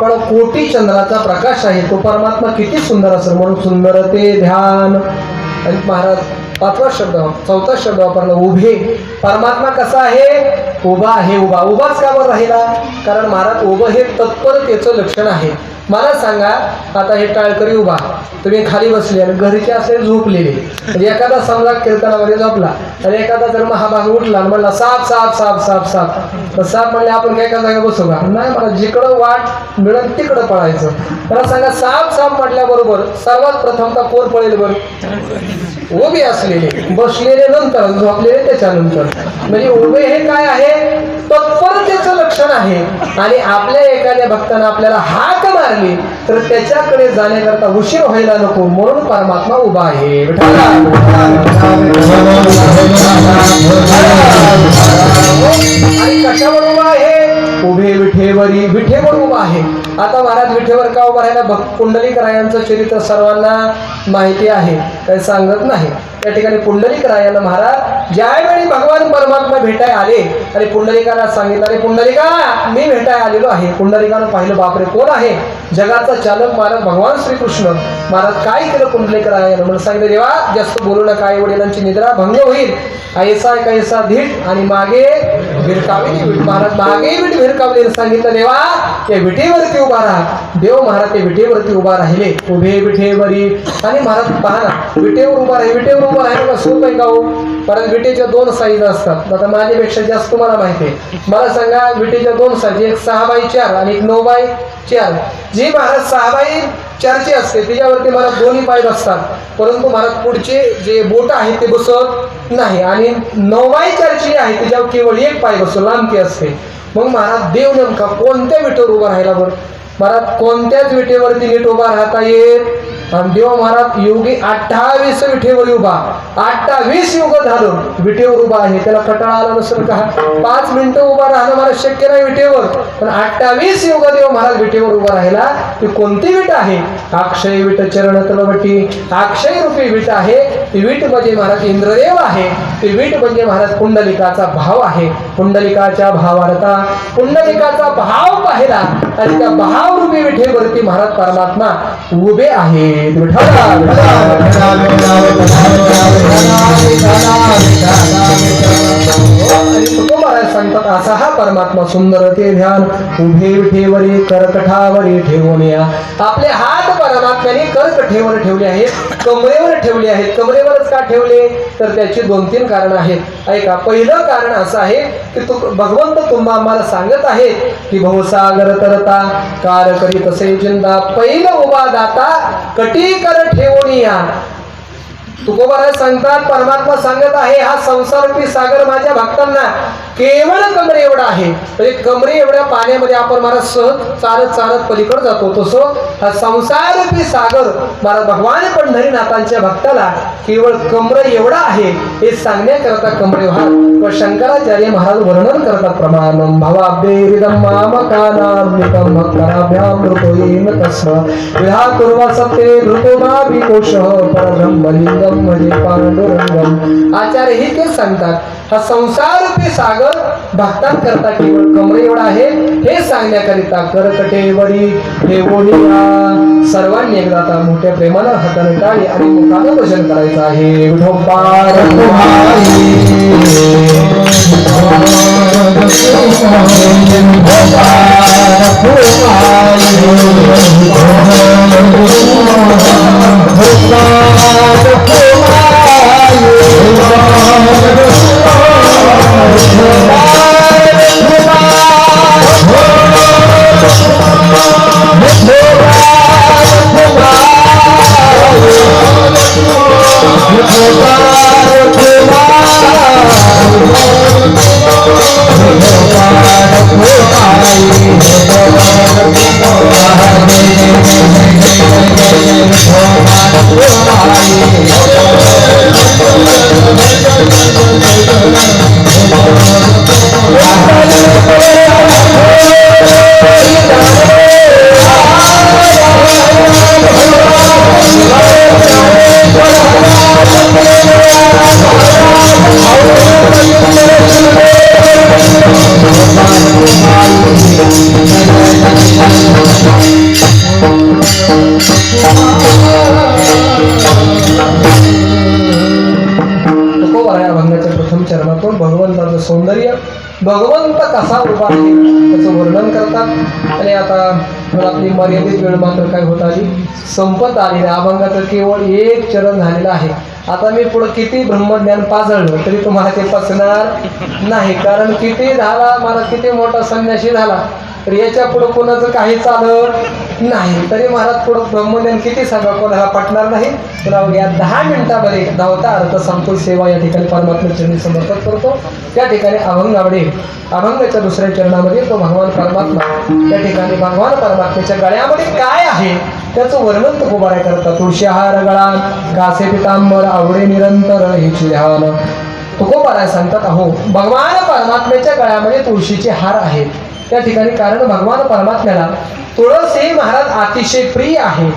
आपण कोटी चंद्राचा प्रकाश आहे तो परमात्मा किती सुंदर असेल म्हणून सुंदर ते ध्यान. आणि महाराज पाचवा शब्द चौथा शब्द वापरला उभे. परमात्मा कसा आहे? उभा आहे. उभाच का बरं राहिला? कारण महाराज उभं हे तत्परतेचं लक्षण आहे. मला सांगा, आता हे टाळकरी उभा, तुम्ही खाली बसले आणि घरीचे असे झोपलेले, म्हणजे एखादा समजा कीर्तनामध्ये झोपला आणि एखादा जर महाभाग उठला आणि म्हणला साप साप साप साप साप, तर साप म्हणले आपण काय एका जागा बसू का? नाही, मला जिकडं वाट मिळत तिकडं पळायचं. मला सांगा, साप साप म्हटल्याबरोबर सर्वात प्रथमता कोण पळेल बरं? उभे असलेले. बसलेले नंतर, झोपलेले त्याच्यानंतर. म्हणजे उभे हे काय आहे? तत्परतेचं लक्षण आहे. आणि आपल्या एखाद्या भक्तानं आपल्याला हाक मारली तर त्याच्याकडे जाण्याकरता उशीर व्हायला नको म्हणून परमात्मा उभा आहे. आणि कशावर उभा आहे? उभे विठेवरी. विठेवर उभा आहे. आता महाराज विठेवर का उभा राहिला? पुंडलिक रायांचं चरित्र सर्वांना माहिती आहे, काही सांगत नाही. या ठिकाणी पुंडलिक रायाला महाराज ज्यावेळी भगवान परमात्मा भेटाय आले आणि पुंडलिकाला सांगितलं, अरे पुंडलिका, मी भेटाय आलेलो आहे. पुंडलिकानं पाहिलं, बापरे, कोण आहे? जगाचा चालक मालक भगवान श्रीकृष्ण. महाराज काय केलं पुंडलिक रायानं? म्हणून सांगितलं, देवा जास्त बोलू नका, आई वडिलांची निद्रा भंग होईल. ऐसा कैसा धीट आणि मागे भिरकावली वीट. महाराज मागे वीट भिरकावली. सांगितलं, देवा त्या विटेवरती उभा राहा. देव महाराज ते विटेवरती उभा राहिले. उभे विठेवरी. आणि महाराज पहा ना, विटेवर उभा राहील. विटेवर उभा राहिलं का सोपं आहे का हो? परत विटेच्या दोन साईज असतात. आता माझ्यापेक्षा जास्त तुम्हाला माहिती आहे. मला सांगा, विटेच्या दोन साईज, एक 6x4 आणि एक 9x4. जी महाराज 6x4ची असते त्याच्यावरती मला दोन्ही पाय बसतात, परंतु महाराज पुढचे जे बोट आहे ते बसत नाही. आणि 9x4ची आहे त्याच्यावर केवळ एक पाय बसतो, लांबकी असते. मग महाराज देव नेमका कोणत्या विटेवर उभा राहिला बरं? महाराज कोणत्याच विटेवरती नीट उभा राहता येत? आणि देव महाराज योगी 28 विठेवर उभा. 28 युग झालं विटेवर उभा आहे. त्याला कटाळा आला नसेल का? 5 मिनिटं उभा राहणं मला शक्य नाही विटेवर, पण 28 युग देव महाराज विटेवर उभा राहिला. ती कोणती विट आहे? अक्षय विट चरण तलवटी. अक्षय रूपी विट आहे. ती विट म्हणजे महाराज इंद्रदेव आहे. ती विट म्हणजे महाराज पुंडलिकाचा भाव आहे. पुंडलिकाच्या भावार्था पुंडलिकाचा भाव पाहिला आणि त्या भावरूपी विठेवरती महाराज परमात्मा उभे आहे. महाराज सांगतात, असा हा परमात्मा सुंदर ते ध्यान. उभे विठेवरी कर्कठावरी ठेवून या. आपले हात परमात्म्याने कर्कठेवर ठेवले आहेत, कमरेवर ठेवले आहेत. कमरेवरच का ठेवले? तर त्याची 2-3 कारण आहेत. ऐका, पहिलं कारण असं आहे की भगवंत तुम्हा आम्हाला सांगत आहे की भवसागर तरता कार करी तसे चिंता. पहिलं उभा दाता कटी कर ठेवून या. तुकोबाराज सांगतात, परमात्मा सांगत आहे, हा संसारूपी सागर माझ्या भक्तांना केवळ कमरे एवढा आहे. म्हणजे कमरे एवढ्या पाण्यामध्ये आपण महाराज सहज चालत चालत पलीकडे जातो, तसं हा संसारूपी सागर महाराज भगवान पंढरीनाथांच्या भक्ताला केवळ कमरे एवढा आहे हे सांगण्याकरता कमरे वाहन व शंकराचार्य महाराज वर्णन करतात. प्रमाणम भवाब्देरिदम मामकानामृतम भक्ताभ्याम ऋतोयेन तस्म विहा कुर्वा सत्ते ऋतोनाभिकोशः परब्रह्मलिंगम म्हणजे पांडुरंगम. आचार्य हे ते सांगतात, हा संसारूपी सागर भक्तांकरता केवळ कमरे एवढा आहे हे सांगण्याकरिता करकटेवरी ठेवूनिया. सर्वांनी एकदा आता मोठ्या प्रेमानं हाताने टाळी आणि मुखानं भजन करायचं आहे. विठोबा Oh, सौंदर्य, भगवंत कसा उभा आहे त्याचं वर्णन करतात. आणि आता मला आपली मर्यादित वेळ मात्र काय होत आली, संपत आली. अभंगाचं केवळ एक चरण झालेलं आहे. आता मी पुढं किती ब्रह्मज्ञान पाजळलं तरी तुम्हाला ते पचणार नाही, कारण किती झाला मला, किती मोठा संन्यासी झाला तर याच्या पुढं कोणाचं काही चालत नाही. तरी महाराज पुढं ब्रह्मज्ञान किती सांगा कोणाला पटणार नाही. तर अवघ्या 10 मिनिटामध्ये धावता अर्थ सांगतो सेवा या ठिकाणी परमात्म्याचे मी समर्पित करतो. त्या ठिकाणी अभंगामध्ये अभंगाच्या दुसऱ्या चरणामध्ये तो भगवान परमात्मा त्या ठिकाणी भगवान परमात्म्याच्या गळ्यामध्ये काय आहे त्याचं वर्णन तो उभाऱ्या करतात. तुळशीहार गळा कासे पितांबर आवडे निरंतर हेची ध्यान. तुकोबाराय सांगतात अहो भगवान परमात्म्याच्या गळ्यामध्ये तुळशीचे हार आहेत. त्या ठिकाणी कारण भगवान परमात्म्याला तुळस हे महाराज अतिशय प्रिय आहे.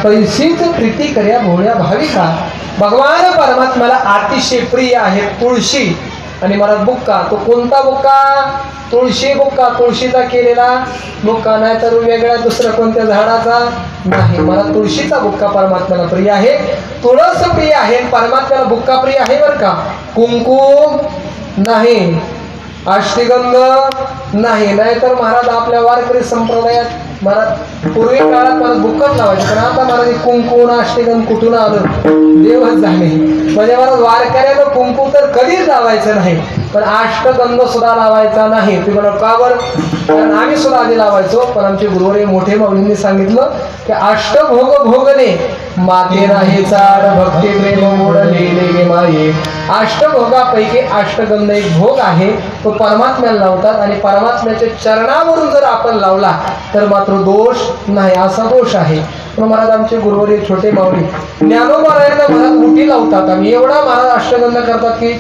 पैसीच प्रीती कर्या भोळ्या भाविका. भगवान परमात्म्याला अतिशय प्रिय आहे तुळशी. आणि मला बुक्का, तो कोणता बुक्का? तुळशी बुक्का, तुळशीचा केलेला बुक्का, नाही तर वेगळ्या दुसऱ्या कोणत्या झाडाचा नाही. मला तुळशीचा बुक्का परमात्म्याला प्रिय आहे, तुळस प्रिय आहे, परमात्म्याला बुक्का प्रिय आहे बरं का. कुंकुम नाही, अष्टगंध नाही, नाहीतर महाराज आपल्या वारकरी संप्रदायात महाराज पूर्वी काळात मला बुक्कच लावायचे, पण आता महाराज कुंकुम अष्टगंध कुठून आलं देवच झाले. म्हणजे महाराज वारकऱ्याला कुंकुम तर कधीच लावायचं नाही, पण अष्टगंध सुद्धा लावायचा नाही. ते मला का बरं? कारण आम्ही सुद्धा आधी लावायचो, पण आमचे गुरुवारी मोठे माऊलींनी सांगितलं की अष्टभोग भोगणे माते नाही चाड भक्ती प्रेम मोडलेले माये. अष्टभोगापैकी अष्टगंध एक भोग आहे, तो परमात्म्याला लावतात. आणि परमात्म्याच्या चरणावरून जर आपण लावला तर मात्र दोष नाही, असा दोष आहे. पण महाराज आमचे गुरुवारी छोटे माऊली ज्ञानोबारायांना महाराज मुठी लावतात आणि एवढा महाराज अष्टगंध करतात की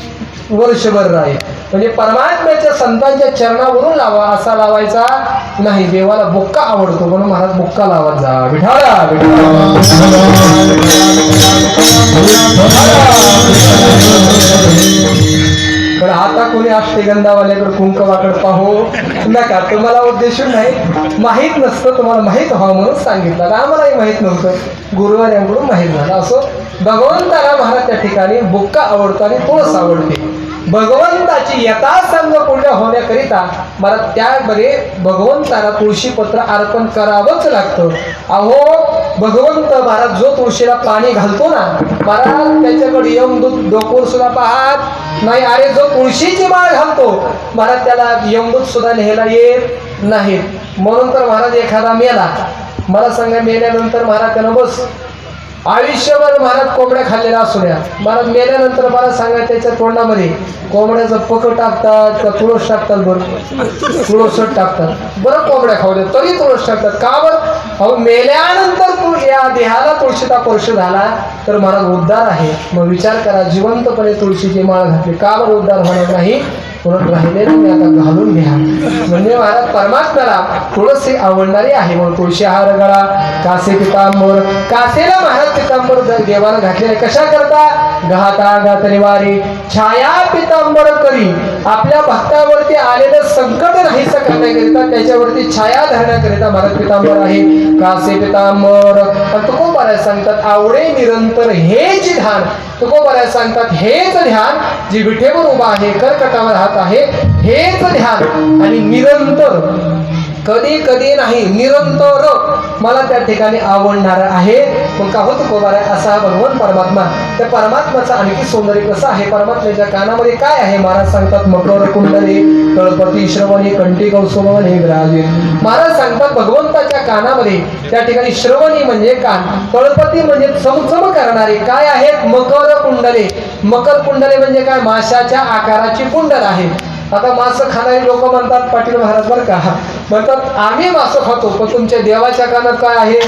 वर्षभर राहील. म्हणजे परमात्म्याच्या संतांच्या चरणावरून लावा, असा लावायचा नाही. देवाला बुक्का आवडतो म्हणून महाराज बुक्का लावत जा. विठाला पण आता कोणी अष्टगंधावाल्याकडे कुंकवाकडे पाहू नका. तुम्हाला उद्देशून नाही, माहीत नसतं, तुम्हाला माहीत व्हावं म्हणून सांगितलं. आम्हालाही माहीत नव्हतं, गुरुवाऱ्यांकडून माहीत झालं. असो भगवंताला महाराज त्या ठिकाणी बुक्का आवडतो आणि तुळस आवडते. भगवंताची यथासंग पूजा होण्याकरिता मला त्यामध्ये भगवंताला तुळशीपत्र अर्पण करावंच लागतं. अहो भगवंत महाराज जो तुळशीला पाणी घालतो ना महाराज, त्याच्याकडे यमदूत डोकून सुद्धा पाहत नाही. अरे जो तुळशीची माळ घालतो महाराज त्याला यमदूत सुद्धा न्यायला येत नाही. म्हणून तर महाराज एखादा मेला, मला सांगा मेल्यानंतर महाराज त्यानं बस आयुष्यभर महाराज कोंबड्या खाल्लेल्या असू द्या, महाराज मेल्यानंतर मला सांगा त्याच्या तोंडामध्ये कोंबड्याचं पक टाकतात का तुळस टाकतात? बरं तुळसट टाकतात. बरं कोंबड्या खाऊ द्या तरी तुळस टाकतात. का बरं? अहो मेल्यानंतर तू या देहाला तुळशीचा स्पर्श झाला तर महाराज उद्धार आहे. मग विचार करा, जिवंतपणे तुळशीची माळ घातली का बरं उद्धार होणार नाही? म्हणून राहिले तुम्ही आता घालून घ्या. म्हणजे महाराज परमात्म्याला तुळस ही आवडणारी आहे. म्हणून तुळशी हार गळा कासे पितांबर, कासेला महाराज पितांबर देवाला घातलेले कशा करता? घाता घातरी वारी छाया पितांबर करी. आपल्या भक्तावरती आलेलं संकट नाहीसं करण्याकरिता, त्याच्यावरती छाया धरण्याकरिता महाराज पितांबर आहे. कासे पितांबर. आणि तुकोबाराय सांगतात आवडे निरंतर हेच ध्यान. तुकोबाराय सांगतात हेच ध्यान जे विठेवर उभा आहे, कर्कटावर हात आहे, हेच ध्यान. आणि निरंतर, कधी कधी नाही, निरंतर मला त्या ठिकाणी आवडणार आहे. मग का होत तुकोबाराय असा हा भगवान परमात्मा. त्या परमात्म्याचं आणखी सौंदर्य कसं आहे? परमात्म्याच्या कानामध्ये काय आहे? महाराज सांगतात मकर कुंडले तळपती श्रवणी कंठी कौसुभवने विराजे. महाराज सांगतात भगवंताच्या कानामध्ये त्या ठिकाणी श्रवणी म्हणजे कान, तळपती म्हणजे चमचम करणारे काय आहेत? मकर कुंडले. मकर कुंडले म्हणजे काय? माशाच्या आकाराची कुंडल आहे. आता मांस खाणारी लोक म्हणतात पाटील महाराज बरं का, म्हणतात आम्ही मांस खातो पण तुमच्या देवाच्या कानात काय आहे,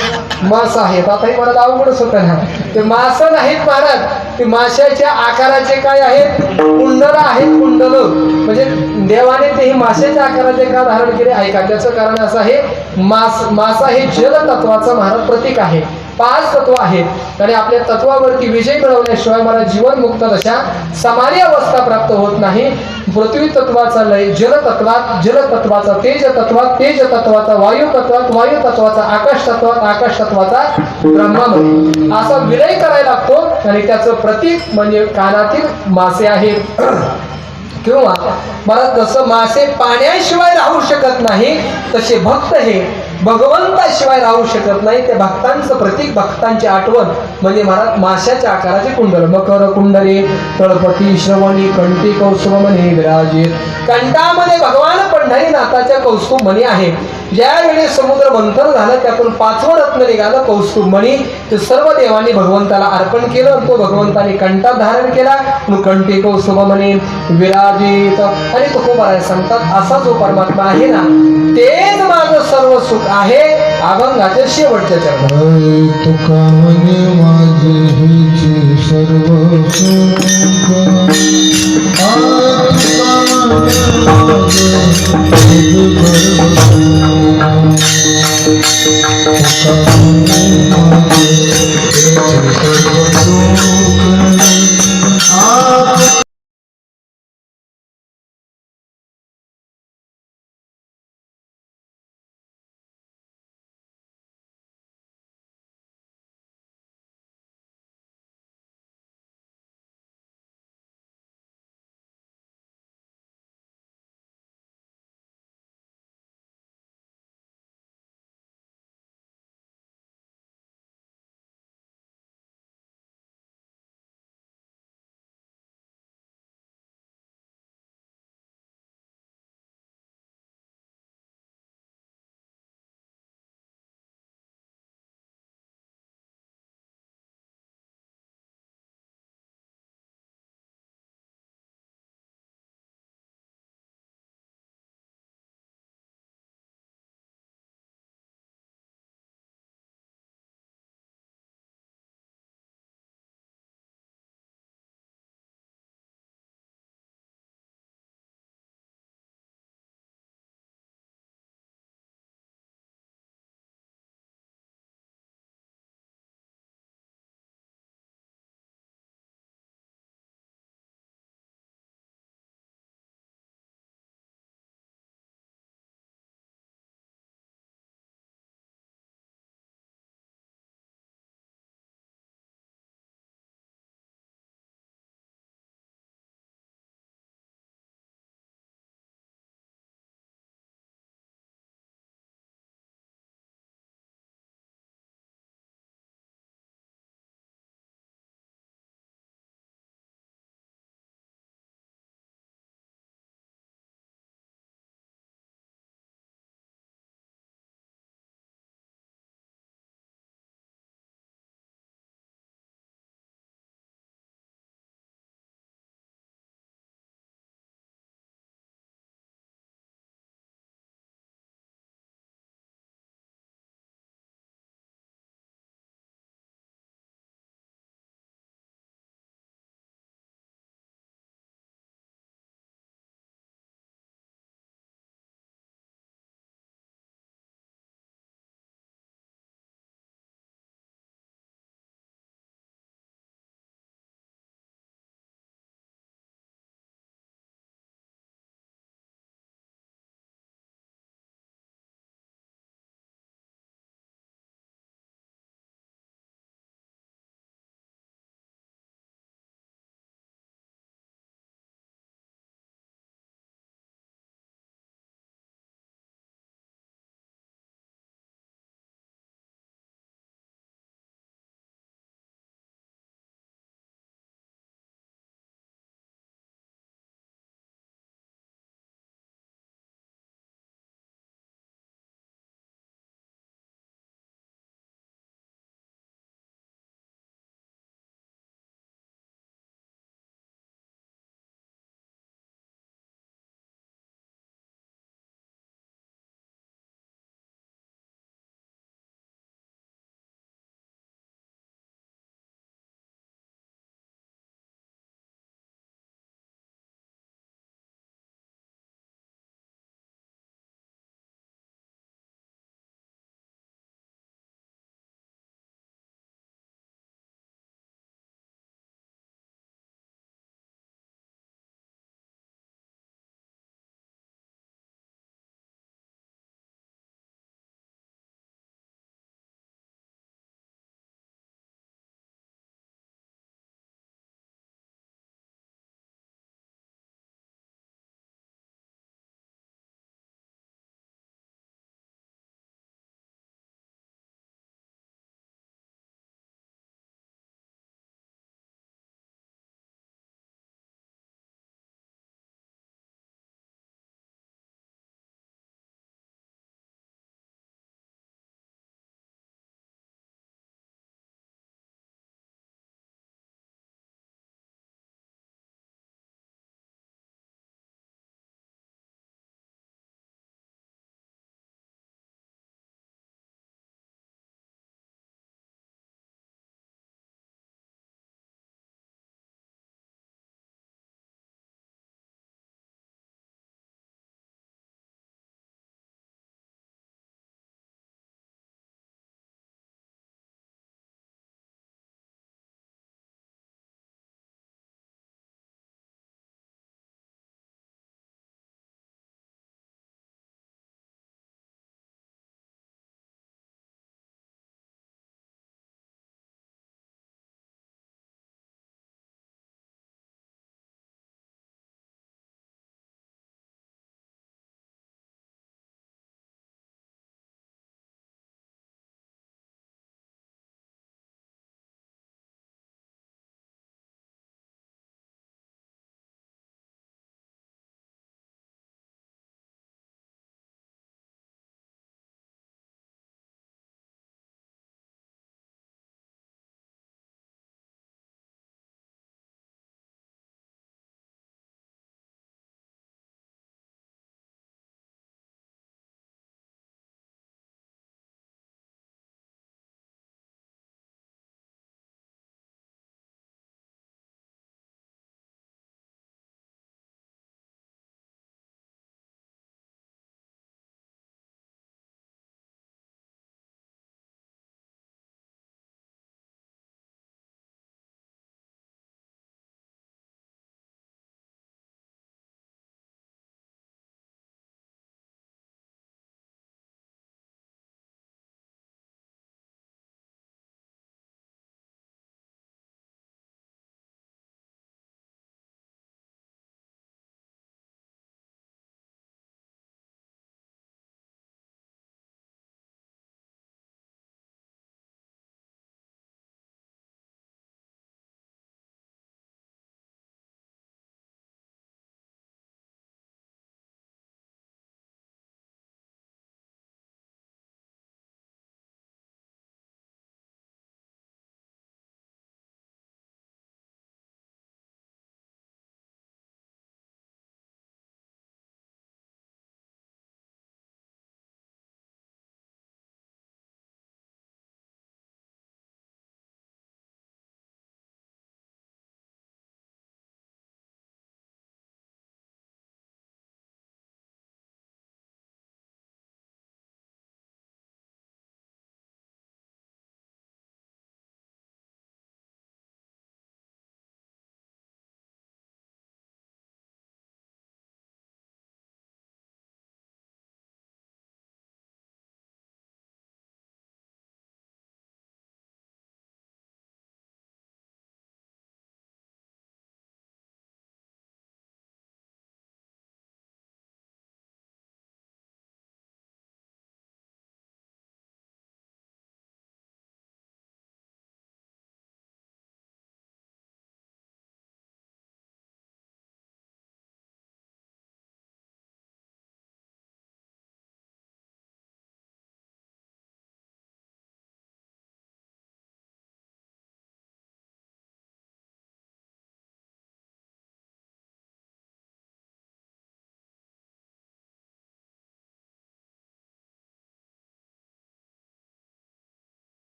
मांस आहेत. आता हे मला अवघडच होतं ना, ते मांस नाहीत महाराज, ते माशाच्या आकाराचे काय आहेत, कुंडल आहेत. कुंडल म्हणजे देवाने ते माशाच्या आकाराचे का धारण केले ऐका, त्याचं कारण असं आहे, मासा हे जलतत्वाचं महाराज प्रतीक आहे. 5 तत्व आहेत आणि आपल्या तत्वावरती विजय मिळवल्याशिवाय मला जीवनमुक्त दशा समानी अवस्था प्राप्त होत नाही. पृथ्वी तत्वाचा लय जलतत्वात, जलतत्वाचा तेज तत्वात, तेज तत्वाचा वायू तत्वात, वायू तत्वाचा आकाश तत्वात, आकाश तत्वाचा ब्रह्मामध्ये असा विलय करायला लागतो. आणि त्याचं प्रतीक म्हणजे कानातील मासे आहेत. किंवा मला जसं मासे पाण्याशिवाय राहू शकत नाही तसे भक्त हे भगवंताशिवाय राहू शकत नाही. त्या भक्तांचं प्रतीक, भक्तांची आठवण म्हणजे महाराज माशाच्या आकाराचे कुंडल. मकर कुंडले तळपती श्रवणी कंठी कौस्तुभमणी विराजित. कंठामध्ये भगवान पंढरीनाथाच्या कौस्तुभमणी आहे. ज्यावेळी समुद्र मंथन झालं त्यातून 5वं रत्न निघालं कौस्तुभमणी. ते सर्व देवांनी भगवंताला अर्पण केलं. तो भगवंताने कंठात धारण केला. कंठी कौस्तुभमणी विराजित. आणि तो खूप सांगतात असा जो परमात्मा आहे ना, तेच माझं सर्व सुख आहे. अभंगाच्या शेवटच्या चरणात तुका म्हणे माझे हिची सर्व सुख. तुका म्हणे माझे